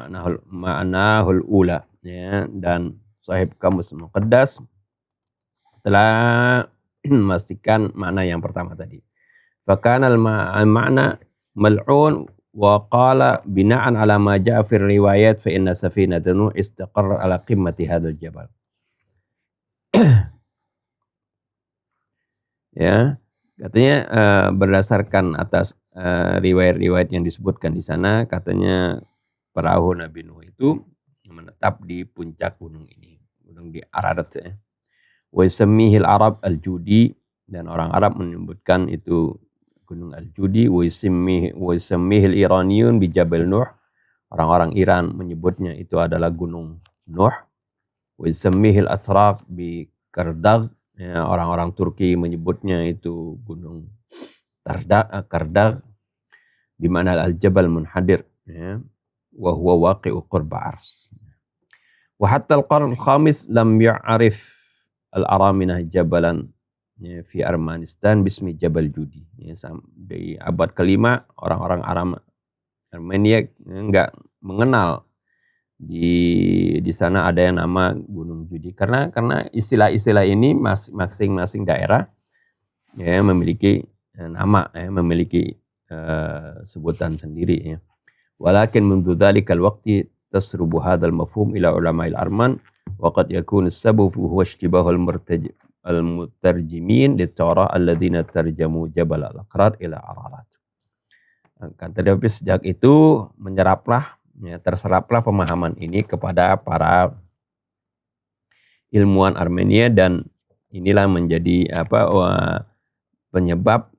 ma'nahul ula, ya, dan sahib kamus muqaddas telah memastikan makna yang pertama tadi. Fakana al-ma'na mal'un wa qala bina'an ala ma ja'a fi riwayat fa inna safinata Nuh istaqarra ala qimmati hadzal jabal. Ya, katanya berdasarkan atas riwayat-riwayat yang disebutkan di sana, katanya perahu Nabi Nuh itu menetap di puncak gunung ini, gunung di Ararat, ya. Wa yusammihil Arab al-Judi, dan orang Arab menyebutkan itu gunung al-Judi. Wa yusammihil Iraniyun bi Jabal Nuh, orang-orang Iran menyebutnya itu adalah gunung Nuh. Wa yusammihil Atraq bi Kardag, ya, orang-orang Turki menyebutnya itu gunung Kardag, di mana al-Jabal Munhadir, ya, wa huwa waqi'u qurba Ars. Wa hatta al-qarn al-khamis lam ya'rif al-Araminah jabalan, ya, fi Armanistan bismi Jabal Judi. Ya, sampai abad kelima orang-orang Armenia enggak mengenal di sana ada yang nama Gunung Judi, karena istilah-istilah ini masing-masing daerah, ya, memiliki nama, ya, memiliki sebutan sendiri, ya. Walakin mundu dzalikal waqti tasrubu hadzal mafhum ila ulama'il Arman wa qad yakunu as-sabab huwa ishtibahul al-mutarjimin lit-Taurah alladziina tarjamu Jabal al-Aqrar ila Ararat. Kan tetapi sejak itu terseraplah pemahaman ini kepada para ilmuwan Armenia, dan inilah menjadi penyebab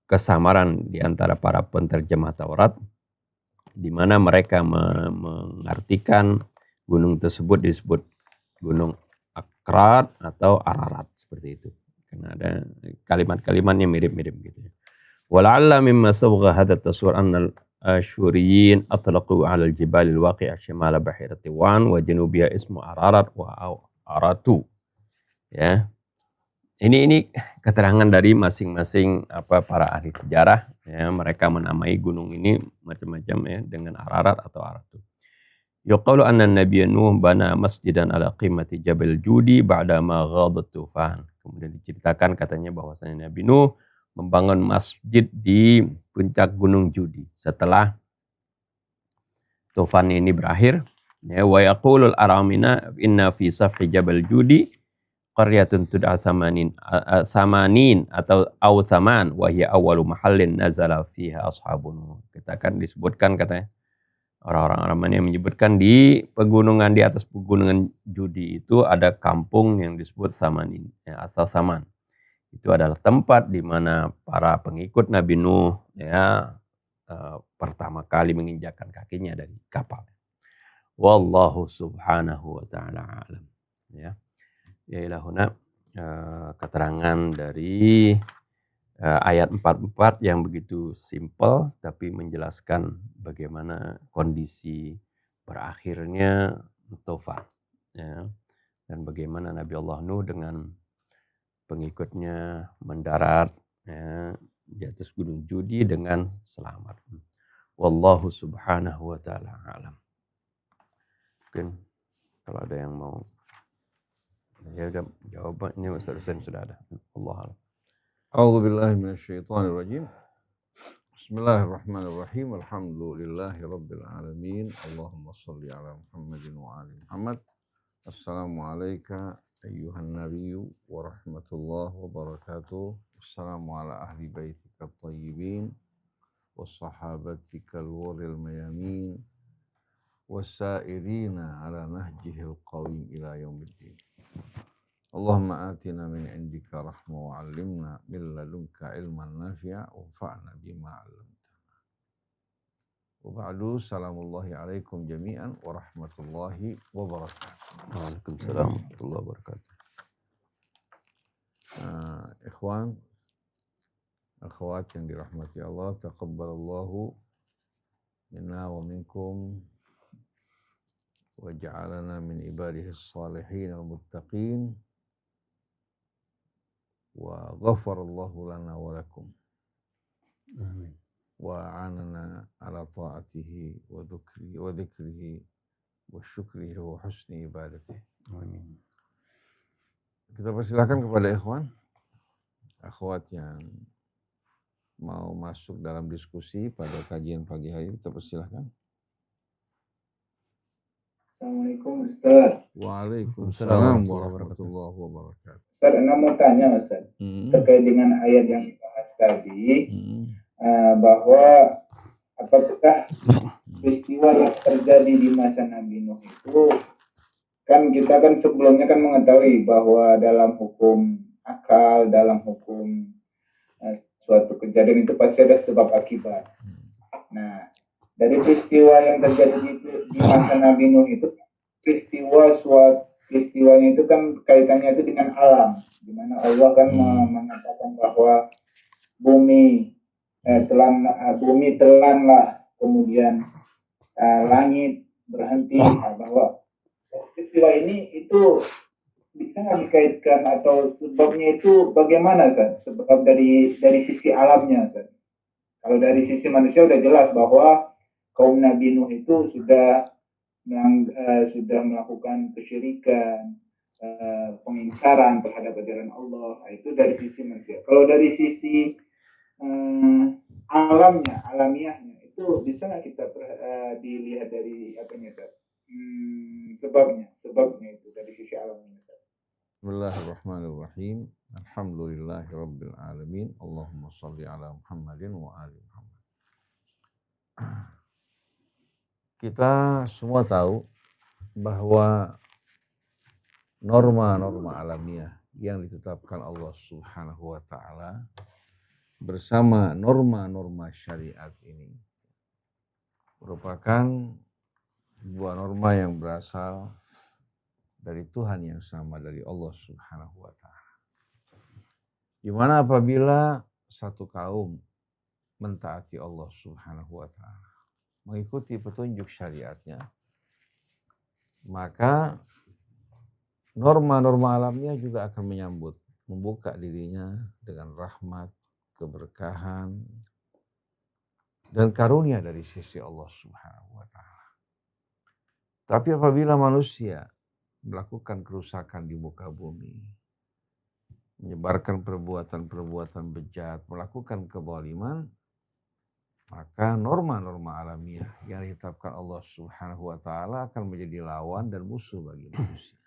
kesamaran di antara para penterjemah Taurat, di mana mereka mengartikan gunung tersebut disebut gunung Aqrar atau Ararat, seperti itu. Karena ada kalimat-kalimat yang mirip-mirip gitu. Wala'alla mimma sabgha hadha at-taswir anna al-Ashuriyin atlaqu 'ala al-jibal al-waqi'a shimala bahirati Wan wa janubiha ismu Ararat wa Aratu. Ya. Ini keterangan dari masing-masing para ahli sejarah, ya, mereka menamai gunung ini macam-macam, ya, dengan Ararat atau Aratu. Yuqalu anna Nabiy Nuh bana masjidan ala qimati Jabal Judi ba'da ma ghadat tufan. Kemudian diceritakan katanya bahwasanya Nabi Nuh membangun masjid di puncak Gunung Judi setelah tufan ini berakhir. Ya, wa yaqulul aramina inna fi safhi Jabal Judi qaryatun tud'a Samanin atau Saman wa hiya awwalu mahallin nazala fiha ashabun. Kita akan disebutkan, katanya orang-orang Armenia menyebutkan di atas pegunungan Judi itu ada kampung yang disebut Samanin, ya, asal Saman. Itu adalah tempat di mana para pengikut Nabi Nuh, ya, pertama kali menginjakkan kakinya dari kapal. Wallahu subhanahu wa ta'ala alam. Ya. Ya ilahuna, keterangan dari ayat 44 yang begitu simpel tapi menjelaskan bagaimana kondisi berakhirnya tufan, ya, dan bagaimana Nabi Allah Nuh dengan pengikutnya mendarat, ya, di atas gunung Judi dengan selamat. Wallahu subhanahu wa ta'ala alam. Mungkin Kalau ada yang mau, ya udah jawabannya Ustaz Hussein sudah ada. Allah a'lam. A'udzu billahi minasyaitonir rajim. Bismillahirrahmanirrahim. Alhamdulillahi rabbil alamin. Allahumma shalli ala Muhammadin wa ali Muhammad. Assalamu alayka ayyuhan nabiyyu wa rahmatullahi wa barakatuh. Assalamu ala ahli baitika thayyibin wa sahabatika al-ghurril mayamin wasairina ala nahjihil qawim ila yaumiddin. Allahumma atina min indika rahmah wa 'allimna min ladunka ilman nafi'a wa fa'na bima 'allamtana. Wa ba'du, salamullahi alaikum jami'an wa rahmatullahi wa barakatuh. Waalaikumsalam warahmatullahi wabarakatuh. Ikhwan, akhwat yang dirahmati Allah, taqabbalallahu minna wa minkum wa ja'alana min ibadihi salihin al-muttaqin wa ghafarallahu lana wa lakum. Amin. Wa anana ala ta'atihi wa dhikrihi wa syukrihi wa husni ibadatihi. Amin. Kita persilakan kepada ikhwan, akhwat yang mau masuk dalam diskusi pada kajian pagi hari, kita persilakan. Assalamualaikum Ustaz. Waalaikumsalam warahmatullahi wabarakatuh. Ustaz, Anda mau tanya Ustaz, terkait dengan ayat yang dibahas tadi, bahwa apakah peristiwa yang terjadi di masa Nabi Nuh itu, kan kita kan sebelumnya kan mengetahui bahwa dalam hukum akal, dalam hukum suatu kejadian itu pasti ada sebab akibat. Nah, dari peristiwa yang terjadi di masa Nabi Nuh itu, peristiwanya itu kan kaitannya itu dengan alam, di mana Allah kan mengatakan bahwa bumi telanlah, kemudian langit berhenti, bahwa peristiwa ini itu bisa nggak dikaitkan atau sebabnya itu bagaimana, Ustaz? Sebab dari sisi alamnya, Ustaz. Kalau dari sisi manusia udah jelas bahwa kaum Nabi Nuh itu sudah melakukan kesyirikan, pengingkaran terhadap ajaran Allah. Itu dari sisi manusia. Kalau dari sisi alamiahnya itu bisa nggak kita dilihat dari apanya, Ustaz? Sebabnya itu dari sisi alamnya, Ustaz. Bismillahirrahmanirrahim. Alhamdulillahi rabbil alamin. Allahumma shalli ala Muhammadin wa ali Muhammad. Kita semua tahu bahwa norma-norma alamiah yang ditetapkan Allah Subhanahu wa taala bersama norma-norma syariat ini merupakan sebuah norma yang berasal dari Tuhan yang sama, dari Allah Subhanahu wa taala. Di mana apabila satu kaum mentaati Allah Subhanahu wa taala, mengikuti petunjuk syariatnya, maka norma-norma alamnya juga akan membuka dirinya dengan rahmat, keberkahan, dan karunia dari sisi Allah Subhanahu wa taala. Tapi apabila manusia melakukan kerusakan di muka bumi, menyebarkan perbuatan-perbuatan bejat, melakukan kezaliman, maka norma-norma alamiah yang ditetapkan Allah Subhanahu wa taala akan menjadi lawan dan musuh bagi manusia.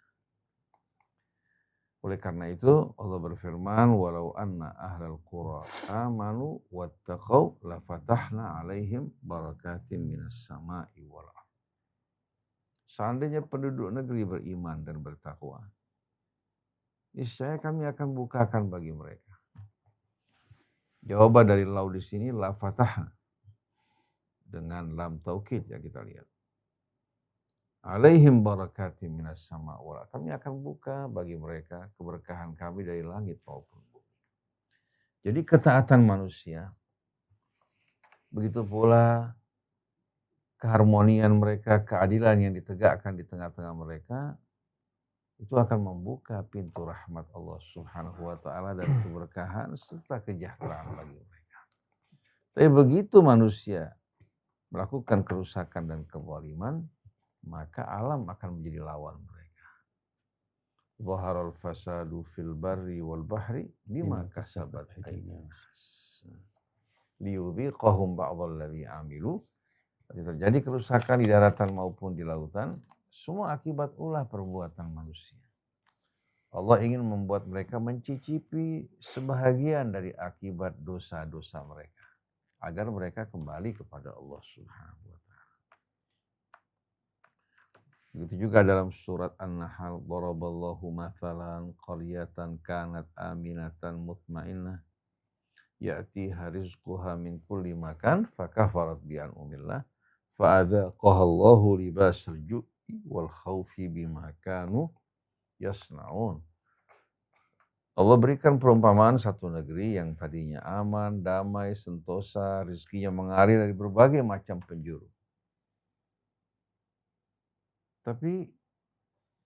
Oleh karena itu Allah berfirman, walau anna ahlal qura amanu wattaqau lafatahna alaihim barakatin minas sama'i wal ardh. Seandainya penduduk negeri beriman dan bertakwa, niscaya kami akan bukakan bagi mereka. Jawaban dari lau di sini lafatahna dengan lam taukid, ya kita lihat. Alaihim barakatim minas sama wal. Kami akan buka bagi mereka keberkahan kami dari langit maupun bumi. Jadi ketaatan manusia, begitu pula keharmonian mereka, keadilan yang ditegakkan di tengah-tengah mereka, itu akan membuka pintu rahmat Allah Subhanahu wa taala dan keberkahan serta kesejahteraan bagi mereka. Tapi begitu manusia melakukan kerusakan dan kezaliman, maka alam akan menjadi lawan mereka. Zaharal fasadu fil barri wal bahri bima kasabat aydin nas. Liyudhiqahum ba'dalladzi amilu. Terjadi kerusakan di daratan maupun di lautan, semua akibat ulah perbuatan manusia. Allah ingin membuat mereka mencicipi sebahagian dari akibat dosa-dosa mereka, agar mereka kembali kepada Allah Subhanahu wa ta'ala. Begitu juga dalam surat An-Nahl, daraballahu mathalan qaryatan kanat aminatan mutmainnah ya'tiha rizquha min kulli makan fakafarat bi an'umillah fa'adzaqaha Allahu libasal ju'i wal khaufi bima kanu yasnaun. Allah berikan perumpamaan satu negeri yang tadinya aman, damai, sentosa, rezekinya mengalir dari berbagai macam penjuru. Tapi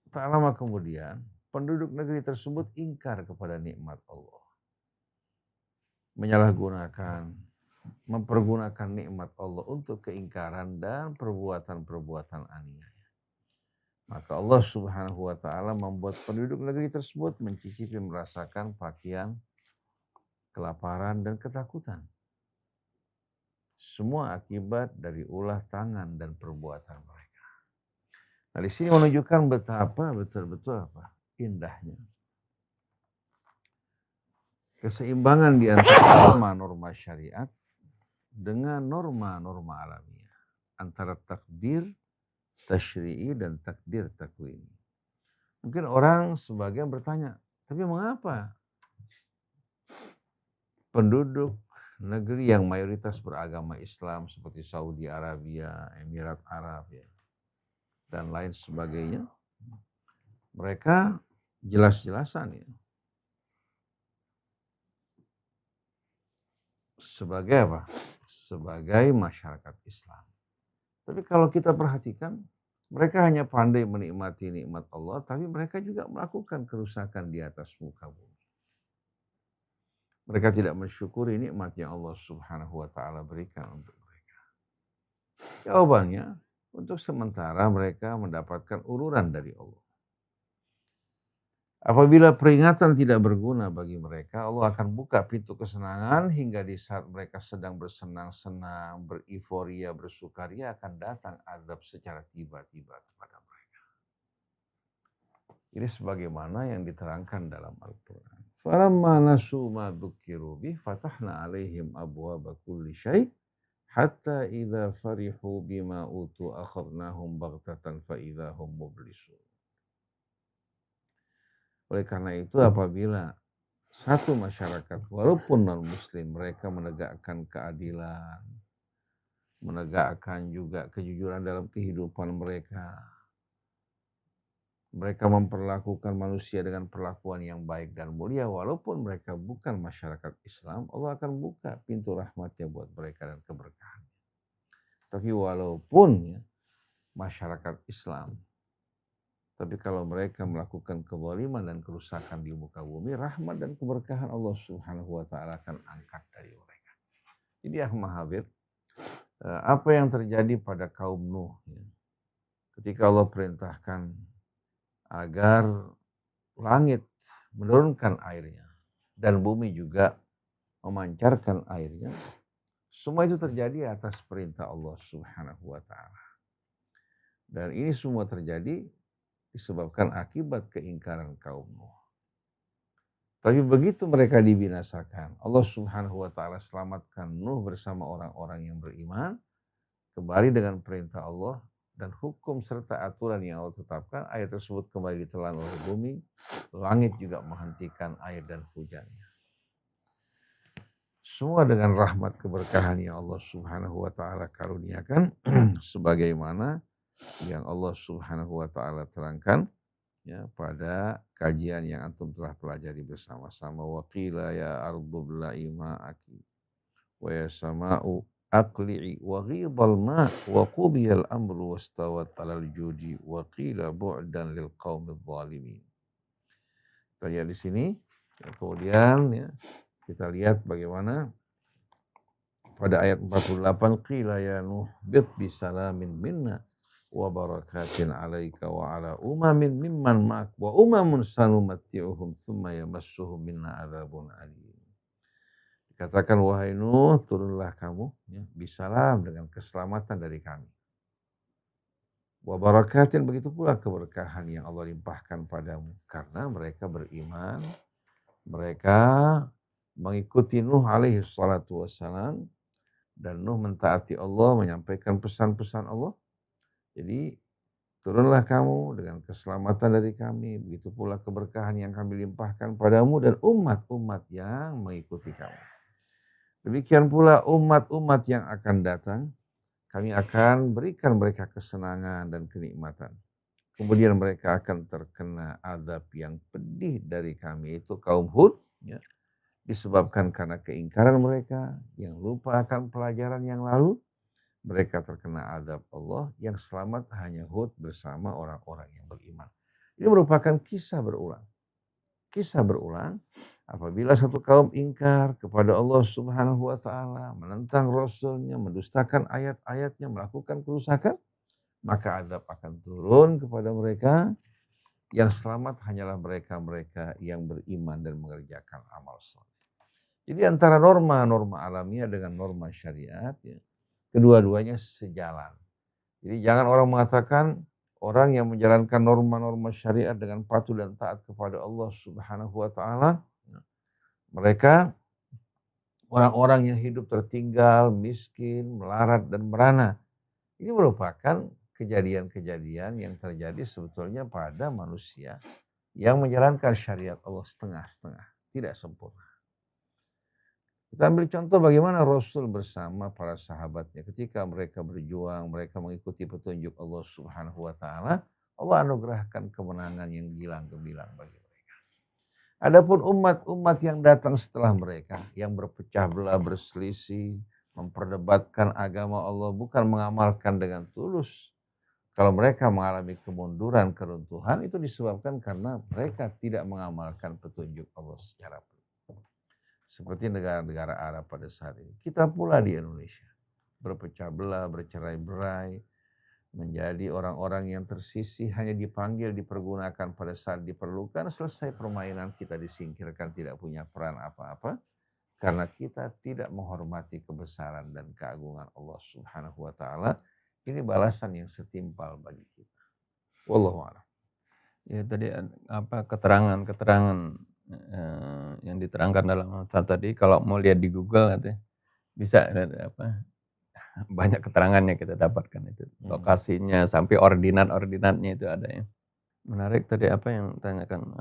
tak lama kemudian penduduk negeri tersebut ingkar kepada nikmat Allah. Menyalahgunakan, mempergunakan nikmat Allah untuk keingkaran dan perbuatan-perbuatan aniaya. Maka Allah Subhanahu wa ta'ala membuat penduduk negeri tersebut mencicipi merasakan pakaian, kelaparan dan ketakutan. Semua akibat dari ulah tangan dan perbuatan mereka. Nah, di sini menunjukkan betapa betul-betul indahnya keseimbangan di antara norma-norma syariat dengan norma-norma alamiah, antara takdir tasyri'i dan takdir takwini. Mungkin orang sebagian bertanya, tapi mengapa penduduk negeri yang mayoritas beragama Islam seperti Saudi Arabia, Emirat Arab ya, dan lain sebagainya, mereka jelas-jelasan ya, sebagai apa? Sebagai masyarakat Islam. Tapi kalau kita perhatikan, mereka hanya pandai menikmati nikmat Allah, tapi mereka juga melakukan kerusakan di atas muka bumi. Mereka tidak mensyukuri nikmat yang Allah Subhanahu wa ta'ala berikan untuk mereka. Jawabannya, untuk sementara mereka mendapatkan uluran dari Allah. Apabila peringatan tidak berguna bagi mereka, Allah akan buka pintu kesenangan hingga di saat mereka sedang bersenang-senang, beriforia, bersukaria akan datang azab secara tiba-tiba kepada mereka. Ini sebagaimana yang diterangkan dalam Al-Quran. Falamma nasu ma dzukiru bih fatahna alaihim abwaaba kulli syai' hatta idza farihu bima utu akhadnahum baghtatan fa idza hum mublisun. Oleh karena itu apabila satu masyarakat walaupun non-muslim mereka menegakkan keadilan, menegakkan juga kejujuran dalam kehidupan mereka, mereka memperlakukan manusia dengan perlakuan yang baik dan mulia walaupun mereka bukan masyarakat Islam, Allah akan buka pintu rahmatnya buat mereka dan keberkahannya. Tapi walaupun ya, masyarakat Islam, tapi kalau mereka melakukan kezaliman dan kerusakan di muka bumi, rahmat dan keberkahan Allah Subhanahu wa ta'ala akan angkat dari mereka. Jadi Mahathir, apa yang terjadi pada kaum Nuh ya, ketika Allah perintahkan agar langit menurunkan airnya dan bumi juga memancarkan airnya, semua itu terjadi atas perintah Allah Subhanahu wa ta'ala. Dan ini semua terjadi disebabkan akibat keingkaran kaum Nuh. Tapi begitu mereka dibinasakan, Allah Subhanahu wa ta'ala selamatkan Nuh bersama orang-orang yang beriman, kembali dengan perintah Allah dan hukum serta aturan yang Allah tetapkan, air tersebut kembali ditelan oleh bumi, langit juga menghentikan air dan hujannya. Semua dengan rahmat keberkahan yang Allah Subhanahu wa ta'ala karuniakan sebagaimana yang Allah Subhanahu wa ta'ala terangkan ya pada kajian yang antum telah pelajari bersama-sama. Wa qila ya ardu bla'i ma'aki wa ya sama'u aqli'i wa ghidal ma' wa qudiyal amru wastawat 'alal judi wa qila bu'dan lil qaumidh dhalimin. Kita lihat di sini ya, kemudian ya, kita lihat bagaimana pada ayat 48 qila ya nuh bit bisalamin minna wa barakatin 'alaika wa 'ala umamin mimman ma'ak wa umamun sanumatti'uhum thumma yamassuhum minna 'adzabun alim. Dikatakan, wahai Nuh, turunlah kamu, ya, bisalam dengan keselamatan dari kami. Wa barakatin, begitu pula keberkahan yang Allah limpahkan padamu karena mereka beriman, mereka mengikuti Nuh alaihi salatu wassalam, dan Nuh mentaati Allah, menyampaikan pesan-pesan Allah. Jadi turunlah kamu dengan keselamatan dari kami, begitu pula keberkahan yang kami limpahkan padamu dan umat-umat yang mengikuti kamu. Demikian pula umat-umat yang akan datang, kami akan berikan mereka kesenangan dan kenikmatan. Kemudian mereka akan terkena azab yang pedih dari kami, itu kaum Hud, ya, disebabkan karena keingkaran mereka yang lupa akan pelajaran yang lalu. Mereka terkena azab Allah, yang selamat hanya Hud bersama orang-orang yang beriman. Ini merupakan kisah berulang. Kisah berulang apabila satu kaum ingkar kepada Allah Subhanahu wa ta'ala, menentang Rasulnya, mendustakan ayat-ayatnya, melakukan kerusakan, maka azab akan turun kepada mereka. Yang selamat hanyalah mereka-mereka yang beriman dan mengerjakan amal saleh. Jadi antara norma-norma alamiah dengan norma syariat, ya, kedua-duanya sejalan. Jadi jangan orang mengatakan orang yang menjalankan norma-norma syariat dengan patuh dan taat kepada Allah Subhanahu wa ta'ala, mereka orang-orang yang hidup tertinggal, miskin, melarat dan merana. Ini merupakan kejadian-kejadian yang terjadi sebetulnya pada manusia yang menjalankan syariat Allah setengah-setengah, tidak sempurna. Kita ambil contoh bagaimana Rasul bersama para sahabatnya ketika mereka berjuang, mereka mengikuti petunjuk Allah Subhanahu wa ta'ala, Allah anugerahkan kemenangan yang gilang gemilang bagi mereka. Adapun umat-umat yang datang setelah mereka, yang berpecah belah, berselisih, memperdebatkan agama Allah, bukan mengamalkan dengan tulus. Kalau mereka mengalami kemunduran, keruntuhan, itu disebabkan karena mereka tidak mengamalkan petunjuk Allah secara penuh. Seperti negara-negara Arab pada saat ini. Kita pula di Indonesia berpecah belah, bercerai-berai, menjadi orang-orang yang tersisih, hanya dipanggil, dipergunakan pada saat diperlukan, selesai permainan kita disingkirkan, tidak punya peran apa-apa, karena kita tidak menghormati kebesaran dan keagungan Allah Subhanahu wa ta'ala. Ini balasan yang setimpal bagi kita. Wallahu a'lam. Ya tadi keterangan yang diterangkan dalam hadis tadi, kalau mau lihat di Google nanti bisa banyak keterangannya kita dapatkan itu. Lokasinya sampai ordinat-ordinatnya itu ada ya. Menarik tadi apa yang tanyakan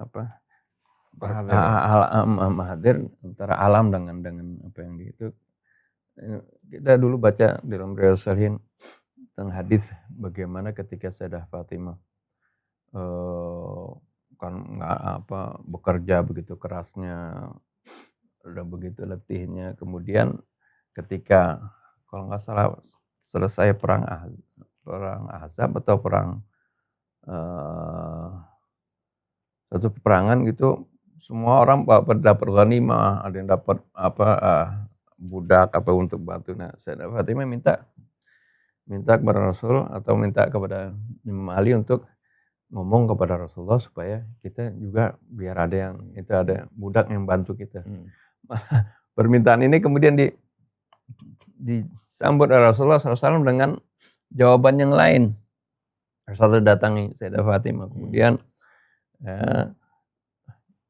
hadir antara alam dengan apa yang itu. Kita dulu baca dalam Riyadhus Shalihin tentang hadis bagaimana ketika Sayyidah Fatimah kan bekerja begitu kerasnya, udah begitu letihnya, kemudian ketika kalau nggak salah selesai perang Ahzab atau satu peperangan gitu, semua orang dapat ghanimah, ada yang dapat budak untuk bantu. Nah, Sayyidah Fatimah minta kepada Rasul atau minta kepada Imam Ali untuk ngomong kepada Rasulullah supaya kita juga biar ada budak yang bantu kita. Permintaan ini kemudian disambut oleh Rasulullah SAW dengan jawaban yang lain. Rasulullah datangi Sayyidah Fatimah, kemudian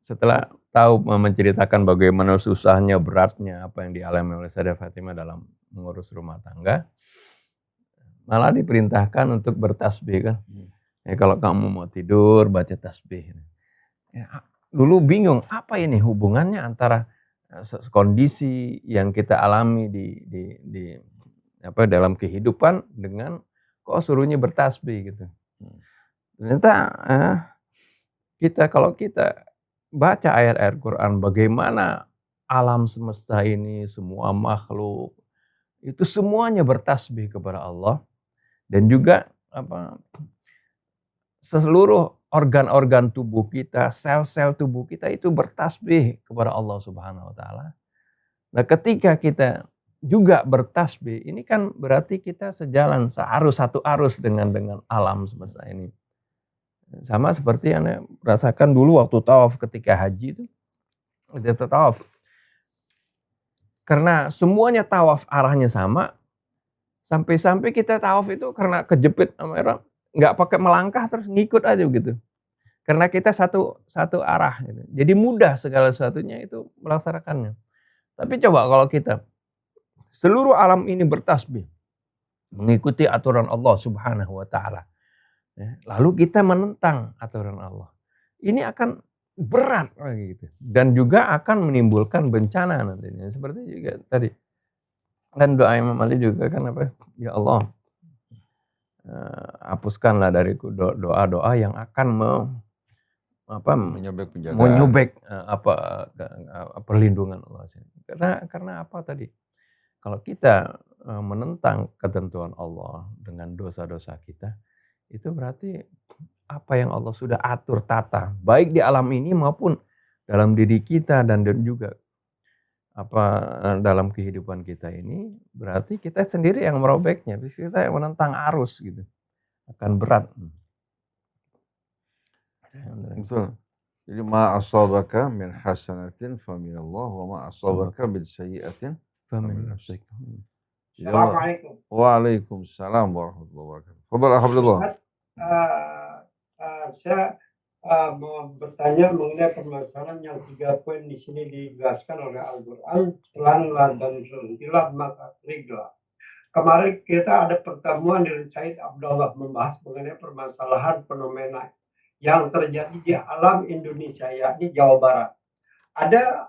setelah tahu menceritakan bagaimana susahnya, beratnya apa yang dialami oleh Sayyidah Fatimah dalam mengurus rumah tangga, malah diperintahkan untuk bertasbih kan. Ya, kalau kamu mau tidur baca tasbih. Ya, dulu bingung apa ini hubungannya antara kondisi yang kita alami di dalam kehidupan dengan kok suruhnya bertasbih gitu. Ternyata kalau kita baca ayat-ayat Quran bagaimana alam semesta ini, semua makhluk itu semuanya bertasbih kepada Allah, dan juga seluruh organ-organ tubuh kita, sel-sel tubuh kita itu bertasbih kepada Allah Subhanahu wa ta'ala. Nah, ketika kita juga bertasbih, ini kan berarti kita sejalan, satu arus dengan alam semesta ini. Sama seperti yang rasakan dulu waktu tawaf ketika haji itu, kita tawaf. Karena semuanya tawaf arahnya sama, sampai-sampai kita tawaf itu karena kejepit sama orang, nggak pakai melangkah terus ngikut aja gitu. Karena kita satu arah gitu. Jadi mudah segala sesuatunya itu melaksanakannya. Tapi coba kalau kita seluruh alam ini bertasbih, mengikuti aturan Allah Subhanahu wa taala. Lalu kita menentang aturan Allah. Ini akan berat gitu. Dan juga akan menimbulkan bencana nantinya. Seperti juga tadi. Dan doa Imam Ali juga kan apa? Ya Allah, hapuskanlah dariku doa-doa yang akan menyobek perlindungan Allah. Karena apa tadi? Kalau kita menentang ketentuan Allah dengan dosa-dosa kita, itu berarti apa yang Allah sudah atur tata, baik di alam ini maupun dalam diri kita dan juga dalam kehidupan kita ini, berarti kita sendiri yang merobeknya, kita yang menentang arus gitu, akan berat. Betul. Jadi ma asabaka min hasanatin fa min Allah wa ma asabaka min sayyi'atin fa min nafsik. Assalamualaikum. Waalaikumsalam warahmatullahi wabarakatuh. Fadhal Alhamdulillah. Saya mau bertanya mengenai permasalahan yang 3 poin di sini dijelaskan oleh Al-Quran, telanlah dan berhentilah maka keriglah. Kemarin kita ada pertemuan dari Said Abdullah membahas mengenai permasalahan fenomena yang terjadi di alam Indonesia, yakni Jawa Barat. Ada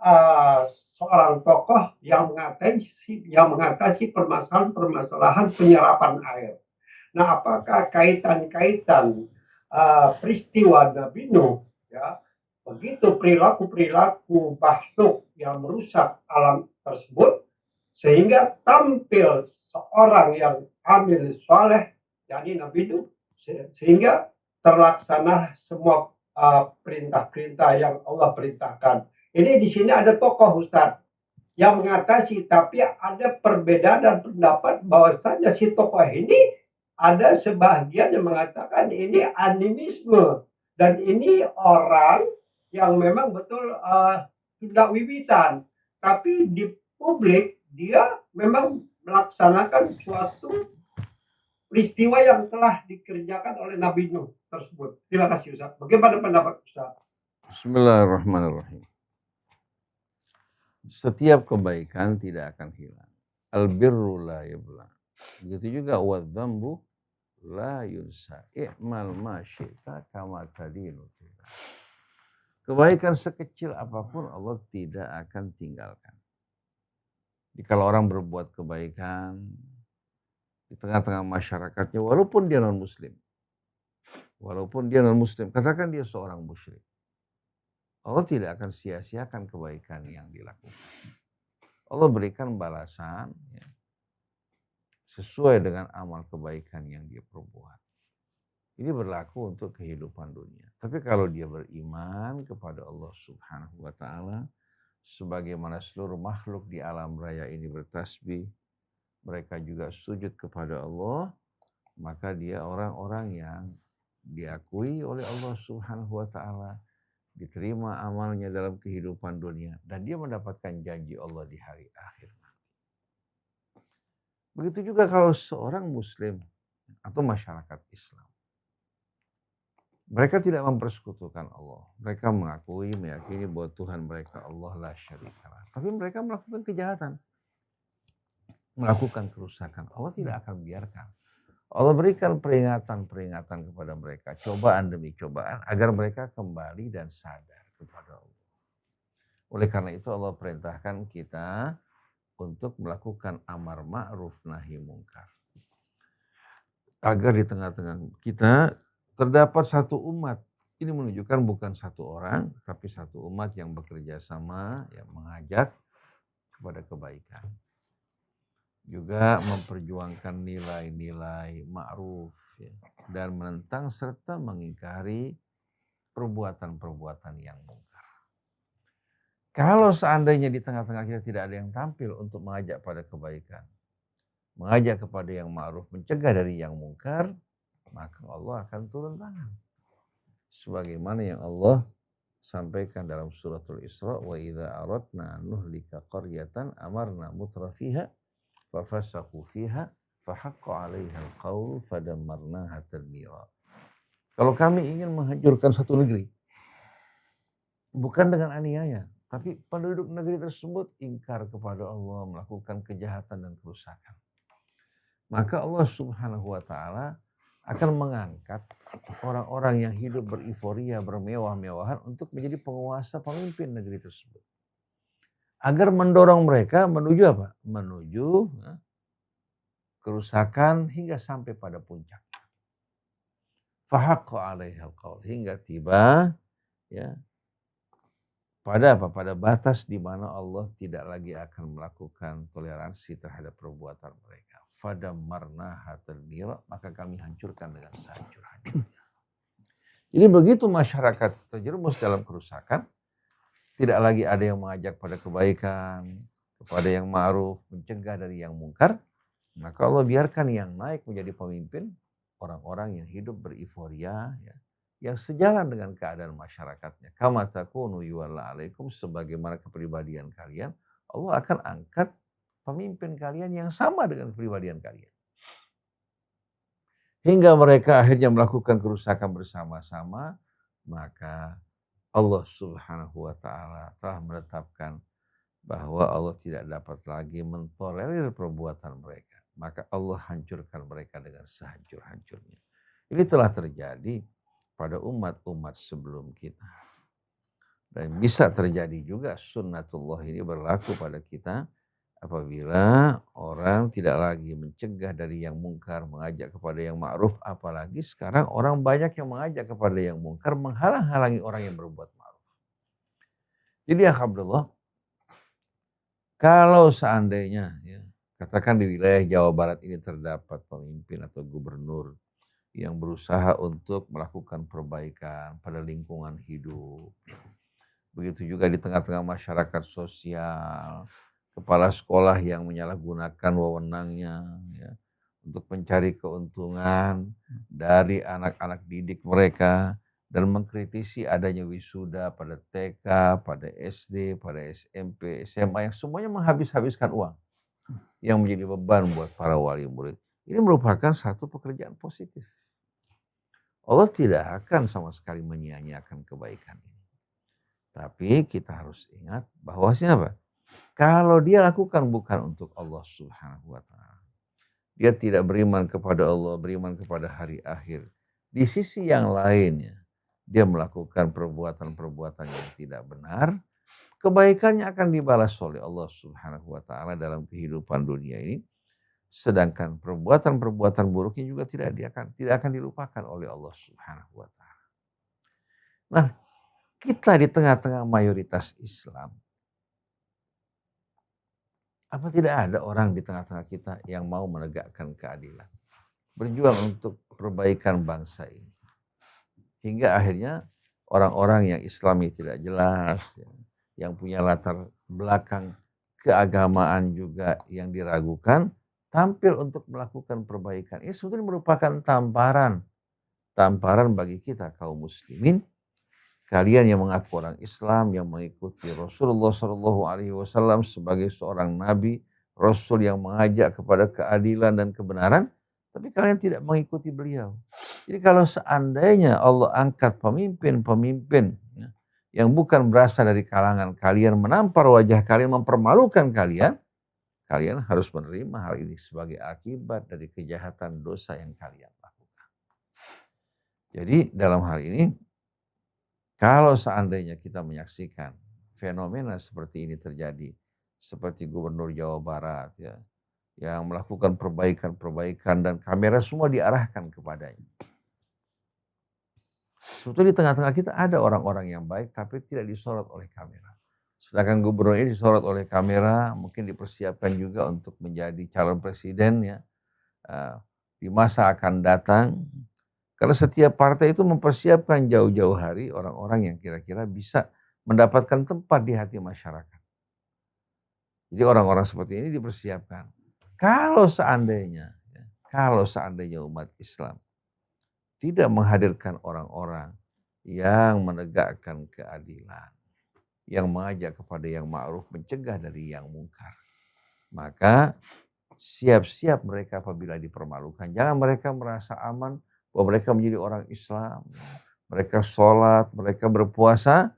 seorang tokoh yang mengatasi permasalahan penyerapan air. Nah, apakah kaitan-kaitan peristiwa Nabi Nuh, ya, begitu perilaku makhluk yang merusak alam tersebut, sehingga tampil seorang yang amil soleh, yakni Nabi Nuh, sehingga terlaksana semua perintah-perintah yang Allah perintahkan. Ini di sini ada tokoh Ustadz yang mengatasi, tapi ada perbedaan dan pendapat bahwasanya si tokoh ini ada sebagian yang mengatakan ini animisme dan ini orang yang memang betul sudah wiwitan, tapi di publik dia memang melaksanakan suatu peristiwa yang telah dikerjakan oleh Nabi Nuh tersebut. Terima kasih Ustaz. Bagaimana pendapat Ustaz? Bismillahirrahmanirrahim. Setiap kebaikan tidak akan hilang. Albirru la yabla. Begitu juga wadzambu la yunsa. I'mal ma syi'ta kama tadinu. Kebaikan sekecil apapun Allah tidak akan tinggalkan. Jadi kalau orang berbuat kebaikan di tengah-tengah masyarakatnya, walaupun dia non-muslim, katakan dia seorang musyrik, Allah tidak akan sia-siakan kebaikan yang dilakukan. Allah berikan balasan sesuai dengan amal kebaikan yang dia perbuat. Ini berlaku untuk kehidupan dunia. Tapi kalau dia beriman kepada Allah Subhanahu wa taala, sebagaimana seluruh makhluk di alam raya ini bertasbih, mereka juga sujud kepada Allah, maka dia orang-orang yang diakui oleh Allah Subhanahu wa taala, diterima amalnya dalam kehidupan dunia, dan dia mendapatkan janji Allah di hari akhir nanti. Begitu juga kalau seorang muslim atau masyarakat Islam, mereka tidak mempersekutukan Allah. Mereka meyakini bahwa Tuhan mereka Allah la syarikalah. Tapi mereka melakukan kejahatan, melakukan kerusakan. Allah tidak akan biarkan. Allah berikan peringatan-peringatan kepada mereka, cobaan demi cobaan, agar mereka kembali dan sadar kepada Allah. Oleh karena itu Allah perintahkan kita untuk melakukan amar ma'ruf nahi mungkar. Agar di tengah-tengah kita terdapat satu umat. Ini menunjukkan bukan satu orang, tapi satu umat yang bekerja sama, yang mengajak kepada kebaikan. Juga memperjuangkan nilai-nilai ma'ruf, dan menentang serta mengingkari perbuatan-perbuatan yang mungkar. Kalau seandainya di tengah-tengah kita tidak ada yang tampil untuk mengajak pada kebaikan, mengajak kepada yang ma'ruf, mencegah dari yang mungkar, maka Allah akan turun tangan. Sebagaimana yang Allah sampaikan dalam suratul Isra, wa idza aradna nuhlika qaryatan amarna mutrafiha fafasaqu fiha fahaqqa 'alaiha alqaul fadammarnaha tadmira. Kalau kami ingin menghancurkan satu negeri, bukan dengan aniaya, tapi penduduk negeri tersebut ingkar kepada Allah, melakukan kejahatan dan kerusakan, maka Allah Subhanahu wa taala akan mengangkat orang-orang yang hidup beriforia, bermewah-mewahan untuk menjadi penguasa, pemimpin negeri tersebut. Agar mendorong mereka menuju apa? Menuju kerusakan hingga sampai pada puncak. Fahaqqa 'alaihal qaul, hingga tiba ya pada apa? Pada batas di mana Allah tidak lagi akan melakukan toleransi terhadap perbuatan mereka. Fadammarnaha tadmira, maka kami hancurkan dengan sehancur-hancurnya. Jadi begitu masyarakat terjerumus dalam kerusakan, tidak lagi ada yang mengajak pada kebaikan, kepada yang ma'ruf, mencegah dari yang mungkar, maka Allah biarkan yang naik menjadi pemimpin orang-orang yang hidup beriforia, ya, yang sejalan dengan keadaan masyarakatnya. Kama takunu yuwalla alaikum, sebagaimana kepribadian kalian, Allah akan angkat pemimpin kalian yang sama dengan kepribadian kalian. Hingga mereka akhirnya melakukan kerusakan bersama-sama, maka Allah Subhanahu wa taala telah menetapkan bahwa Allah tidak dapat lagi mentolerir perbuatan mereka. Maka Allah hancurkan mereka dengan sehancur-hancurnya. Ini telah terjadi pada umat-umat sebelum kita. Dan bisa terjadi juga sunnatullah ini berlaku pada kita apabila orang tidak lagi mencegah dari yang mungkar, mengajak kepada yang ma'ruf, apalagi sekarang orang banyak yang mengajak kepada yang mungkar, menghalang-halangi orang yang berbuat ma'ruf. Jadi alhamdulillah, kalau seandainya ya, katakan di wilayah Jawa Barat ini terdapat pemimpin atau gubernur yang berusaha untuk melakukan perbaikan pada lingkungan hidup, begitu juga di tengah-tengah masyarakat sosial, kepala sekolah yang menyalahgunakan wewenangnya ya, untuk mencari keuntungan dari anak-anak didik mereka dan mengkritisi adanya wisuda pada TK, pada SD, pada SMP, SMA yang semuanya menghabis-habiskan uang yang menjadi beban buat para wali murid. Ini merupakan satu pekerjaan positif. Allah tidak akan sama sekali menyia-nyiakan kebaikan ini. Tapi kita harus ingat bahwa siapa? Kalau dia lakukan bukan untuk Allah Subhanahu wa taala, dia tidak beriman kepada Allah, beriman kepada hari akhir. Di sisi yang lainnya, dia melakukan perbuatan-perbuatan yang tidak benar, kebaikannya akan dibalas oleh Allah Subhanahu wa taala dalam kehidupan dunia ini. Sedangkan perbuatan-perbuatan buruknya juga tidak akan dilupakan oleh Allah Subhanahu wa taala. Nah, kita di tengah-tengah mayoritas Islam, apa tidak ada orang di tengah-tengah kita yang mau menegakkan keadilan, berjuang untuk perbaikan bangsa ini? Hingga akhirnya orang-orang yang Islami tidak jelas, yang punya latar belakang keagamaan juga yang diragukan, tampil untuk melakukan perbaikan. Ini sebetulnya merupakan tamparan bagi kita kaum muslimin. Kalian yang mengaku orang Islam, yang mengikuti Rasulullah SAW sebagai seorang nabi, rasul yang mengajak kepada keadilan dan kebenaran, tapi kalian tidak mengikuti beliau. Jadi kalau seandainya Allah angkat pemimpin-pemimpin ya, yang bukan berasal dari kalangan kalian, menampar wajah kalian, mempermalukan kalian, kalian harus menerima hal ini sebagai akibat dari kejahatan dosa yang kalian lakukan. Jadi dalam hal ini, kalau seandainya kita menyaksikan fenomena seperti ini terjadi, seperti Gubernur Jawa Barat ya, yang melakukan perbaikan dan kamera semua diarahkan kepadanya. Sebetulnya di tengah-tengah kita ada orang-orang yang baik tapi tidak disorot oleh kamera. Sedangkan gubernur ini disorot oleh kamera, mungkin dipersiapkan juga untuk menjadi calon presiden ya di masa akan datang. Karena setiap partai itu mempersiapkan jauh-jauh hari orang-orang yang kira-kira bisa mendapatkan tempat di hati masyarakat. Jadi orang-orang seperti ini dipersiapkan. Kalau seandainya umat Islam tidak menghadirkan orang-orang yang menegakkan keadilan, yang mengajak kepada yang ma'ruf, mencegah dari yang mungkar, maka siap-siap mereka apabila dipermalukan. Jangan mereka merasa aman bahwa mereka menjadi orang Islam, mereka sholat, mereka berpuasa,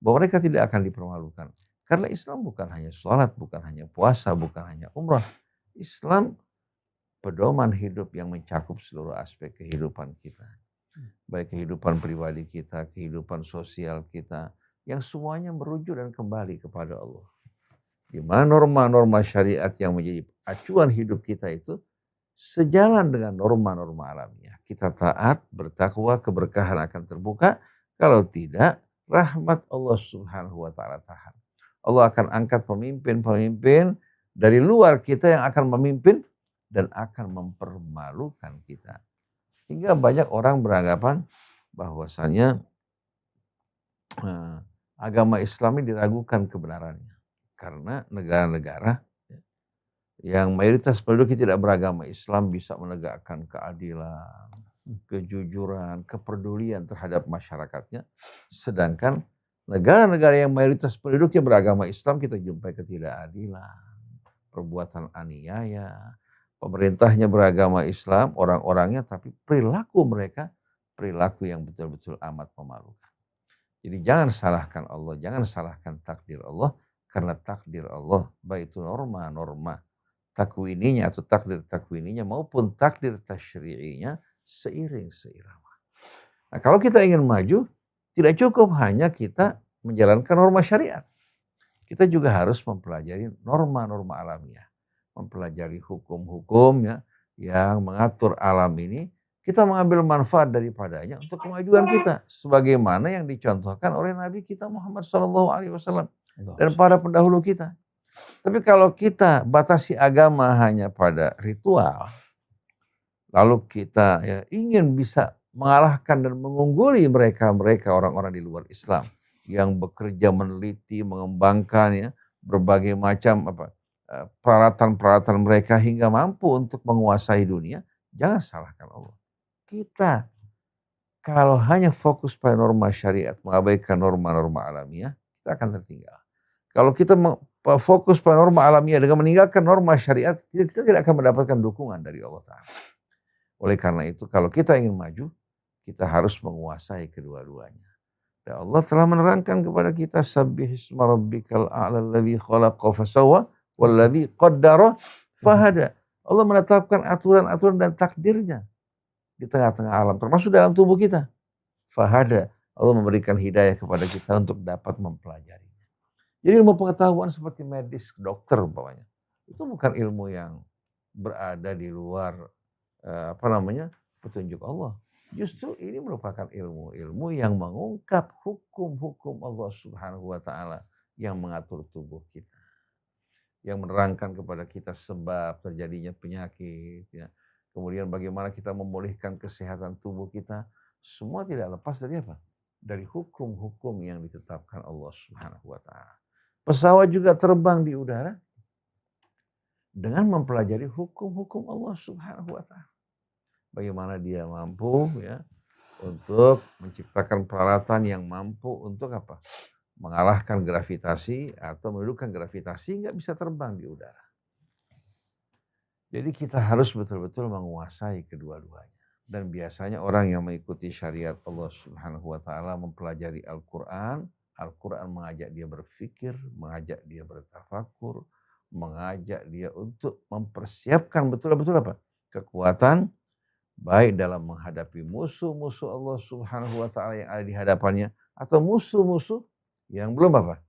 bahwa mereka tidak akan dipermalukan. Karena Islam bukan hanya sholat, bukan hanya puasa, bukan hanya umrah. Islam pedoman hidup yang mencakup seluruh aspek kehidupan kita. Baik kehidupan pribadi kita, kehidupan sosial kita, yang semuanya merujuk dan kembali kepada Allah. Di mana norma-norma syariat yang menjadi acuan hidup kita itu sejalan dengan norma-norma alamiah. Kita taat, bertakwa, keberkahan akan terbuka. Kalau tidak, rahmat Allah Subhanahu wa ta'ala tahan. Allah akan angkat pemimpin-pemimpin dari luar kita yang akan memimpin dan akan mempermalukan kita. Hingga banyak orang beranggapan bahwasannya agama Islam ini diragukan kebenarannya. Karena negara-negara yang mayoritas penduduknya tidak beragama Islam bisa menegakkan keadilan, kejujuran, kepedulian terhadap masyarakatnya. Sedangkan negara-negara yang mayoritas penduduknya beragama Islam kita jumpai ketidakadilan, perbuatan aniaya. Pemerintahnya beragama Islam, orang-orangnya, tapi perilaku mereka perilaku yang betul-betul amat memalukan. Jadi jangan salahkan Allah, jangan salahkan takdir Allah, karena takdir Allah baik itu norma-norma takwininya atau takdir takwininya maupun takdir tasyri'inya seiring seirama. Nah, kalau kita ingin maju, tidak cukup hanya kita menjalankan norma syariat. Kita juga harus mempelajari norma-norma alamiah, mempelajari hukum-hukum ya yang mengatur alam ini. Kita mengambil manfaat daripadanya untuk kemajuan kita, sebagaimana yang dicontohkan oleh Nabi kita Muhammad SAW dan para pendahulu kita. Tapi kalau kita batasi agama hanya pada ritual, lalu kita ya ingin bisa mengalahkan dan mengungguli mereka orang-orang di luar Islam yang bekerja meneliti, mengembangkan ya berbagai macam peralatan-peralatan mereka hingga mampu untuk menguasai dunia, jangan salahkan Allah. Kita kalau hanya fokus pada norma syariat, mengabaikan norma-norma alamiah, kita akan tertinggal. Kalau kita fokus pada norma alamiah dengan meninggalkan norma syariat, kita tidak akan mendapatkan dukungan dari Allah Ta'ala. Oleh karena itu, kalau kita ingin maju, kita harus menguasai kedua-duanya. Dan Allah telah menerangkan kepada kita, Sabbihisma rabbikal a'la alladzi khalaqa fasawwa walladzi qaddara fahada. Allah menetapkan aturan-aturan dan takdirnya di tengah-tengah alam, termasuk dalam tubuh kita. Fahada, Allah memberikan hidayah kepada kita untuk dapat mempelajarinya. Jadi ilmu pengetahuan seperti medis, dokter umpamanya, itu bukan ilmu yang berada di luar petunjuk Allah. Justru ini merupakan ilmu-ilmu yang mengungkap hukum-hukum Allah Subhanahu wa ta'ala yang mengatur tubuh kita. Yang menerangkan kepada kita sebab terjadinya penyakit, ya. Kemudian bagaimana kita memulihkan kesehatan tubuh kita. Semua tidak lepas dari apa? Dari hukum-hukum yang ditetapkan Allah Subhanahu wa ta'ala. Pesawat juga terbang di udara dengan mempelajari hukum-hukum Allah Subhanahu wa ta'ala. Bagaimana dia mampu ya untuk menciptakan peralatan yang mampu untuk apa? Mengalahkan gravitasi atau mendudukkan gravitasi nggak bisa terbang di udara. Jadi kita harus betul-betul menguasai kedua-duanya. Dan biasanya orang yang mengikuti syariat Allah Subhanahu wa ta'ala mempelajari Al-Quran. Al-Quran mengajak dia berpikir, mengajak dia bertafakur, mengajak dia untuk mempersiapkan betul-betul apa? Kekuatan, baik dalam menghadapi musuh-musuh Allah Subhanahu wa ta'ala yang ada di hadapannya, atau musuh-musuh yang belum apa?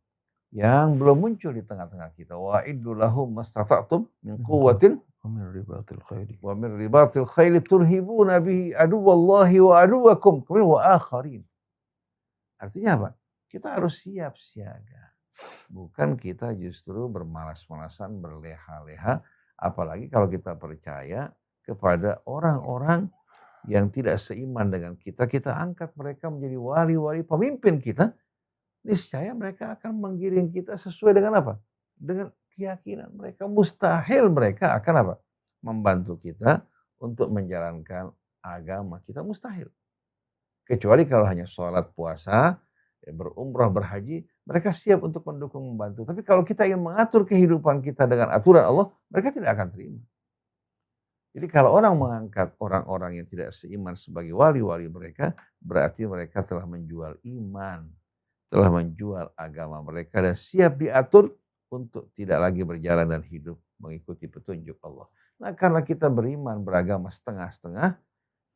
Yang belum muncul di tengah-tengah kita. Wa'iddu lahum mastata'tum min quwwatin wa min ribatil khayli turhibuna bihi aduwallahi wa aduwakum wa akharin. Artinya apa? Kita harus siap siaga. Bukan kita justru bermalas-malasan, berleha-leha. Apalagi kalau kita percaya kepada orang-orang yang tidak seiman dengan kita. Kita angkat mereka menjadi wali-wali pemimpin kita. niscaya mereka akan menggiring kita sesuai dengan apa? Dengan keyakinan mereka. Mustahil mereka akan apa? Membantu kita untuk menjalankan agama kita, mustahil. Kecuali kalau hanya sholat, puasa, berumrah, berhaji, mereka siap untuk mendukung, membantu. Tapi kalau kita ingin mengatur kehidupan kita dengan aturan Allah, mereka tidak akan terima. Jadi kalau orang mengangkat orang-orang yang tidak seiman sebagai wali-wali mereka, berarti mereka telah menjual iman, telah menjual agama mereka dan siap diatur untuk tidak lagi berjalan dan hidup mengikuti petunjuk Allah. Nah, karena kita beriman beragama setengah-setengah,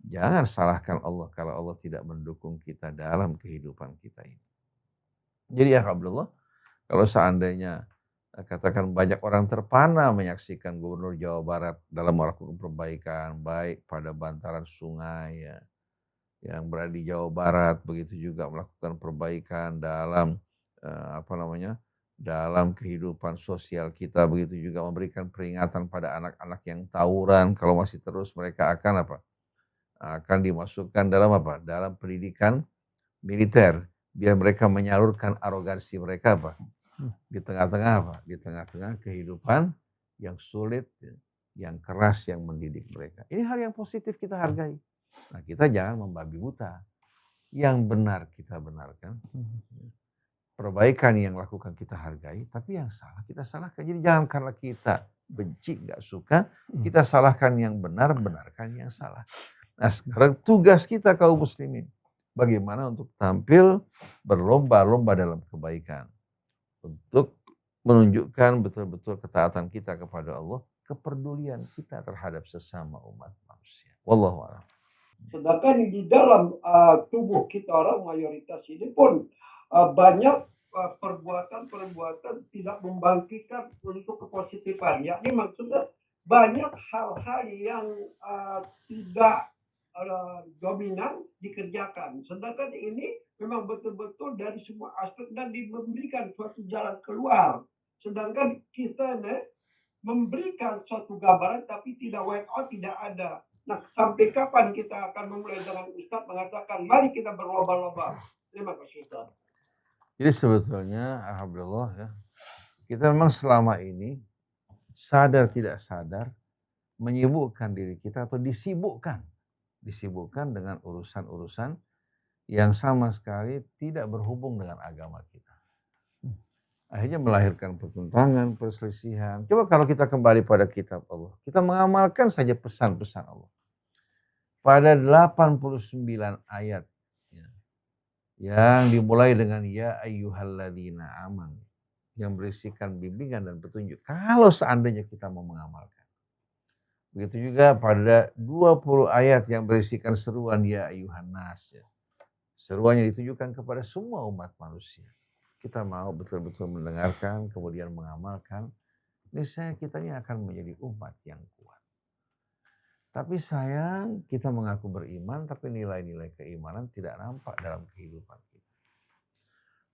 jangan salahkan Allah kalau Allah tidak mendukung kita dalam kehidupan kita ini. Jadi ya Abdullah, kalau seandainya katakan banyak orang terpana menyaksikan Gubernur Jawa Barat dalam melakukan perbaikan, baik pada bantaran sungai ya, yang berada di Jawa Barat, begitu juga melakukan perbaikan dalam dalam kehidupan sosial kita, begitu juga memberikan peringatan pada anak-anak yang tawuran, kalau masih terus mereka akan akan dimasukkan dalam dalam pendidikan militer, biar mereka menyalurkan arogansi mereka di tengah-tengah di tengah-tengah kehidupan yang sulit, yang keras, yang mendidik mereka. Ini hal yang positif kita hargai. Nah, kita jangan membabi buta. Yang benar kita benarkan. Perbaikan yang lakukan kita hargai, tapi yang salah kita salahkan. Jadi jangan karena kita benci, gak suka, kita salahkan yang benar, benarkan yang salah. Nah, sekarang tugas kita kaum muslimin, bagaimana untuk tampil berlomba-lomba dalam kebaikan. Untuk menunjukkan betul-betul ketaatan kita kepada Allah, kepedulian kita terhadap sesama umat manusia. Wallahu a'lam. Sedangkan di dalam tubuh kita orang mayoritas ini pun banyak perbuatan-perbuatan tidak membangkitkan untuk kepositifan. Yakni maksudnya banyak hal-hal yang tidak dominan dikerjakan. Sedangkan ini memang betul-betul dari semua aspek dan memberikan suatu jalan keluar. Sedangkan kita memberikan suatu gambaran tapi tidak way out, tidak ada. Nah, sampai kapan kita akan memulai dengan Ustaz mengatakan mari kita berlomba-lomba. Terima kasih Ustaz. Jadi sebetulnya alhamdulillah ya, kita memang selama ini sadar tidak sadar menyibukkan diri kita atau disibukkan dengan urusan-urusan yang sama sekali tidak berhubung dengan agama kita. Akhirnya melahirkan pertentangan, perselisihan. Coba kalau kita kembali pada kitab Allah, kita mengamalkan saja pesan-pesan Allah. Pada 89 ayat yang dimulai dengan ya ayyuhalladzina amanu, yang berisikan bimbingan dan petunjuk. Kalau seandainya kita mau mengamalkan. Begitu juga pada 20 ayat yang berisikan seruan ya ayyuhan nas. Seruan yang ditujukan kepada semua umat manusia. Kita mau betul-betul mendengarkan, kemudian mengamalkan. Niscaya kita ini akan menjadi umat yang kuat. Tapi sayang kita mengaku beriman, tapi nilai-nilai keimanan tidak nampak dalam kehidupan kita.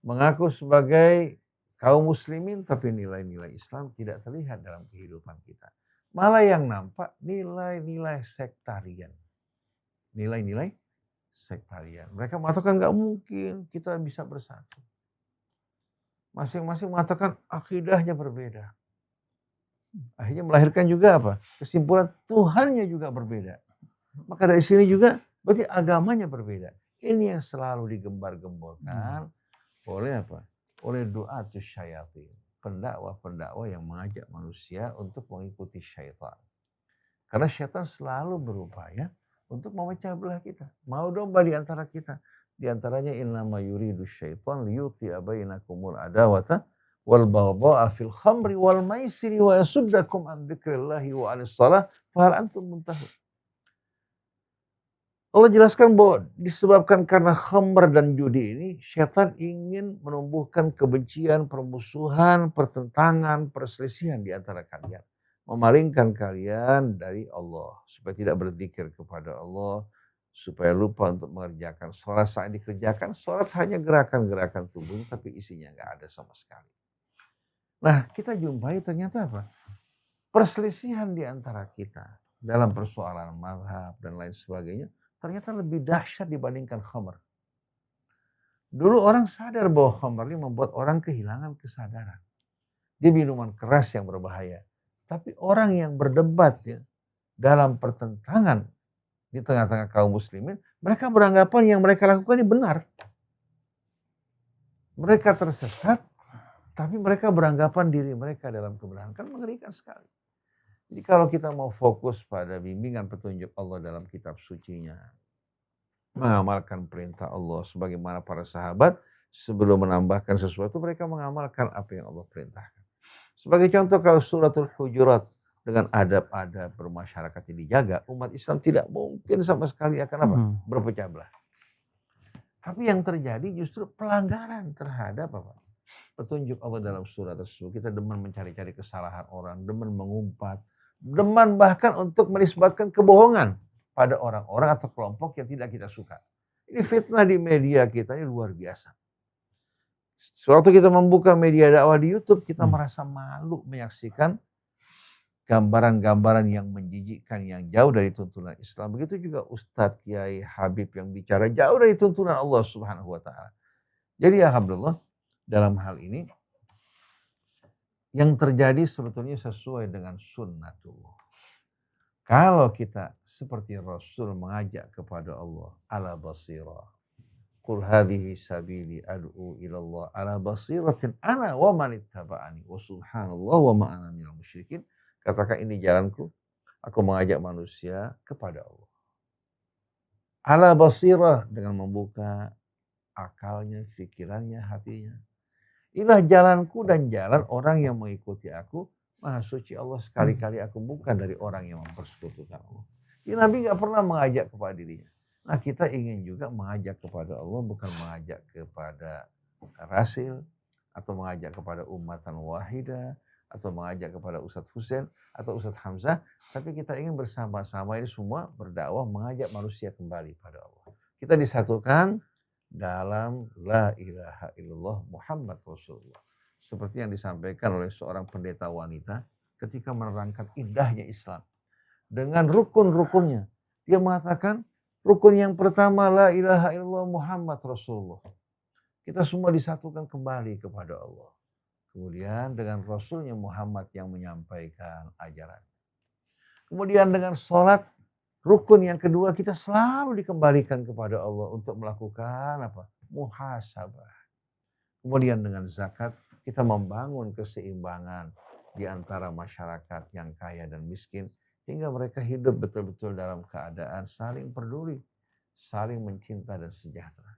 Mengaku sebagai kaum muslimin, tapi nilai-nilai Islam tidak terlihat dalam kehidupan kita. Malah yang nampak nilai-nilai sektarian. Nilai-nilai sektarian. Mereka mengatakan gak mungkin kita bisa bersatu. Masing-masing mengatakan akidahnya berbeda. Akhirnya melahirkan juga kesimpulan Tuhannya juga berbeda. Maka dari sini juga berarti agamanya berbeda. Ini yang selalu digembar-gemborkan oleh oleh du'atus syayatin. Pendakwah-pendakwah yang mengajak manusia untuk mengikuti syaitan. Karena syaitan selalu berupaya untuk memecah belah kita. Mau domba di antara kita. Di antaranya innama yuridu syaitan liyuqi'a bainakumul adawata wal baghdha'a fil khamri wal maisiri wa yasuddakum an dzikrillahi wa 'anis shalah fa hal antum muntahun. Allah jelaskan bahwa disebabkan karena khamr dan judi ini, syaitan ingin menumbuhkan kebencian, permusuhan, pertentangan, perselisihan di antara kalian. Memalingkan kalian dari Allah. Supaya tidak berzikir kepada Allah. Supaya lupa untuk mengerjakan sholat. Saat dikerjakan, sholat hanya gerakan-gerakan tubuh, tapi isinya nggak ada sama sekali. Nah, kita jumpai ternyata perselisihan di antara kita dalam persoalan mazhab dan lain sebagainya ternyata lebih dahsyat dibandingkan khamr. Dulu orang sadar bahwa khamr ini membuat orang kehilangan kesadaran. Dia minuman keras yang berbahaya. Tapi orang yang berdebat ya, dalam pertentangan di tengah-tengah kaum muslimin, mereka beranggapan yang mereka lakukan ini benar. Mereka tersesat, tapi mereka beranggapan diri mereka dalam kebenaran. Kan mengerikan sekali. Jadi kalau kita mau fokus pada bimbingan petunjuk Allah dalam kitab sucinya, mengamalkan perintah Allah sebagaimana para sahabat sebelum menambahkan sesuatu mereka mengamalkan apa yang Allah perintahkan. Sebagai contoh kalau suratul Hujurat dengan adab-adab bermasyarakat yang dijaga, umat Islam tidak mungkin sama sekali akan apa? Berpecah belah. Tapi yang terjadi justru pelanggaran terhadap apa? Petunjuk Allah dalam surat tersebut. Kita demen mencari-cari kesalahan orang, demen mengumpat, demen bahkan untuk menisbatkan kebohongan pada orang-orang atau kelompok yang tidak kita suka. Ini fitnah di media kita ini luar biasa. Suatu kita membuka media dakwah di YouTube, kita merasa malu menyaksikan gambaran-gambaran yang menjijikkan, yang jauh dari tuntunan Islam. Begitu juga Ustadz, Kiai, Habib yang bicara jauh dari tuntunan Allah Subhanahu wa Ta'ala. Jadi alhamdulillah dalam hal ini yang terjadi sebetulnya sesuai dengan sunnatullah. Kalau kita seperti Rasul mengajak kepada Allah ala basirah. Qul hadhihi sabili ad'u ilallah ala basiratin ana wa man ittaba'ani wa subhanallah wa ma ana minal musyrikin. Katakan ini jalanku, aku mengajak manusia kepada Allah. Ala basirah dengan membuka akalnya, pikirannya, hatinya. Inilah jalanku dan jalan orang yang mengikuti aku. Maha suci Allah, sekali-kali aku bukan dari orang yang mempersekutukan Allah. Jadi Nabi gak pernah mengajak kepada dirinya. Nah kita ingin juga mengajak kepada Allah, bukan mengajak kepada Rasil, atau mengajak kepada umatan wahidah, atau mengajak kepada Ustadz Husain, atau Ustadz Hamzah. Tapi kita ingin bersama-sama ini semua berdakwah mengajak manusia kembali pada Allah. Kita disatukan dalam la ilaha illallah Muhammad Rasulullah. Seperti yang disampaikan oleh seorang pendeta wanita ketika menerangkan indahnya Islam. Dengan rukun-rukunnya. Dia mengatakan rukun yang pertama la ilaha illallah Muhammad Rasulullah. Kita semua disatukan kembali kepada Allah. Kemudian dengan Rasulnya Muhammad yang menyampaikan ajaran. Kemudian dengan sholat, rukun yang kedua kita selalu dikembalikan kepada Allah untuk melakukan apa? Muhasabah. Kemudian dengan zakat, kita membangun keseimbangan di antara masyarakat yang kaya dan miskin. Hingga mereka hidup betul-betul dalam keadaan saling peduli, saling mencinta dan sejahtera.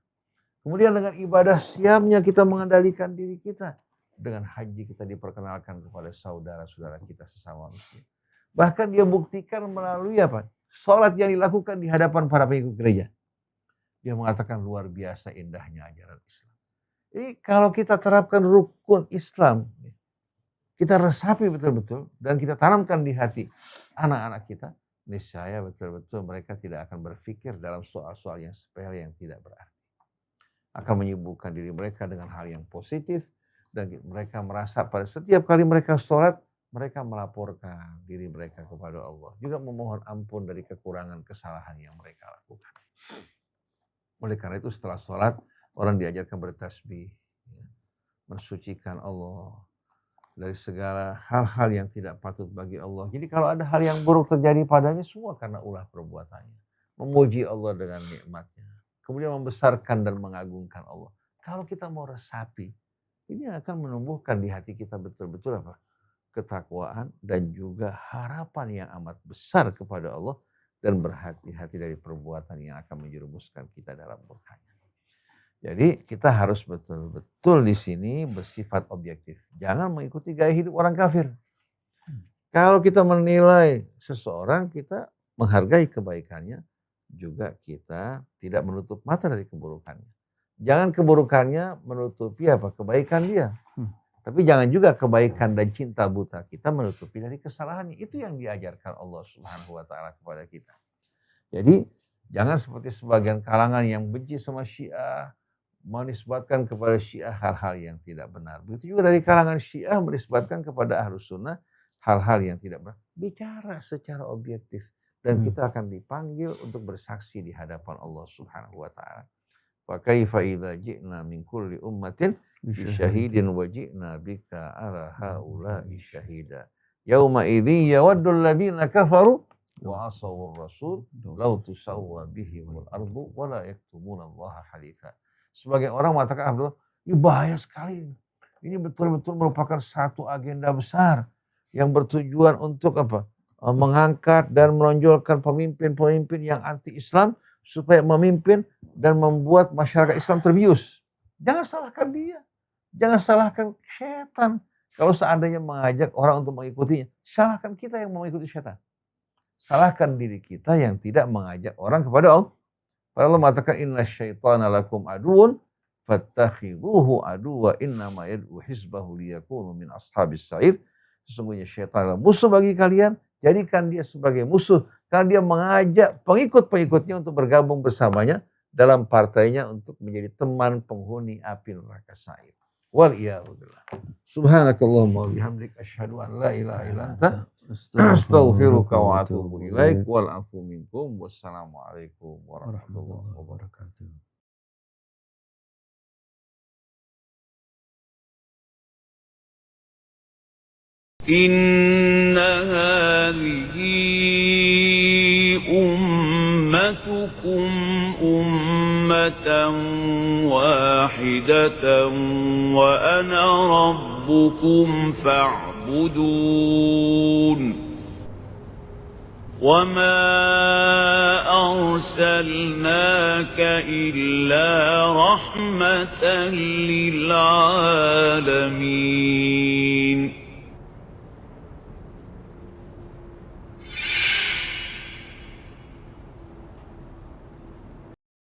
Kemudian dengan ibadah siamnya kita mengendalikan diri kita. Dengan haji kita diperkenalkan kepada saudara-saudara kita sesama manusia. Bahkan dia buktikan melalui apa? Sholat yang dilakukan di hadapan para pengikut gereja. Dia mengatakan luar biasa indahnya ajaran Islam. Jadi kalau kita terapkan rukun Islam, kita resapi betul-betul dan kita tanamkan di hati anak-anak kita, niscaya betul-betul mereka tidak akan berpikir dalam soal-soal yang sepele yang tidak berarti. Akan menyibukkan diri mereka dengan hal yang positif dan mereka merasa pada setiap kali mereka sholat, mereka melaporkan diri mereka kepada Allah. Juga memohon ampun dari kekurangan kesalahan yang mereka lakukan. Oleh karena itu setelah sholat, orang diajarkan bertasbih, mensucikan Allah dari segala hal-hal yang tidak patut bagi Allah. Jadi kalau ada hal yang buruk terjadi padanya, semua karena ulah perbuatannya. Memuji Allah dengan nikmatnya. Kemudian membesarkan dan mengagungkan Allah. Kalau kita mau resapi, ini akan menumbuhkan di hati kita betul-betul apa? Ketakwaan dan juga harapan yang amat besar kepada Allah. Dan berhati-hati dari perbuatan yang akan menjerumuskan kita dalam murkanya. Jadi kita harus betul-betul di sini bersifat objektif. Jangan mengikuti gaya hidup orang kafir. Kalau kita menilai seseorang, kita menghargai kebaikannya. Juga kita tidak menutup mata dari keburukannya. Jangan keburukannya menutupi apa? Kebaikan dia. Tapi jangan juga kebaikan dan cinta buta kita menutupi dari kesalahannya. Itu yang diajarkan Allah Subhanahu wa Ta'ala kepada kita. Jadi jangan seperti sebagian kalangan yang benci sama Syiah, menisbatkan kepada Syiah hal-hal yang tidak benar. Begitu juga dari kalangan Syiah menisbatkan kepada Ahlus Sunnah hal-hal yang tidak benar. Bicara secara objektif. Dan kita akan dipanggil untuk bersaksi di hadapan Allah Subhanahu wa Ta'ala. Fa kaifa idza ji'na min kulli ummatin bisyahidin wa ji'na bika ala haula'i syahida. Yauma idzi yawaddu alladziina kafaru wa asawur rasul law tusawwa bihimul ardu wa la yaktumuna allaha haditha. Sebagai orang mengatakan, ini bahaya sekali. Ini betul-betul merupakan satu agenda besar yang bertujuan untuk apa? Mengangkat dan menonjolkan pemimpin-pemimpin yang anti-Islam supaya memimpin dan membuat masyarakat Islam terbius. Jangan salahkan dia. Jangan salahkan setan. Kalau seandainya mengajak orang untuk mengikutinya, salahkan kita yang mengikuti setan. Salahkan diri kita yang tidak mengajak orang kepada Allah. Allah mengatakan inna syaitana lakum aduun fattakhidhuhu aduwa innama yad'u hizbahu liyakunu min ashabis sa'ir. Sesungguhnya syaitan adalah musuh bagi kalian, jadikan dia sebagai musuh karena dia mengajak pengikut-pengikutnya untuk bergabung bersamanya dalam partainya untuk menjadi teman penghuni api neraka sa'ir. Wal iyadu billah. Subhanakallahumma wa bihamdik asyhadu an la ilaha illa anta astaghfiruka wa atubu ilaik wal afu minkum. Wassalamualaikum warahmatullahi wabarakatuh. Inna hadhihi ummatukum ummatan wahidatan wa ana rabbukum fa'budun. وَمَا أَرْسَلْنَاكَ إِلَّا رَحْمَةً لِلْعَالَمِينَ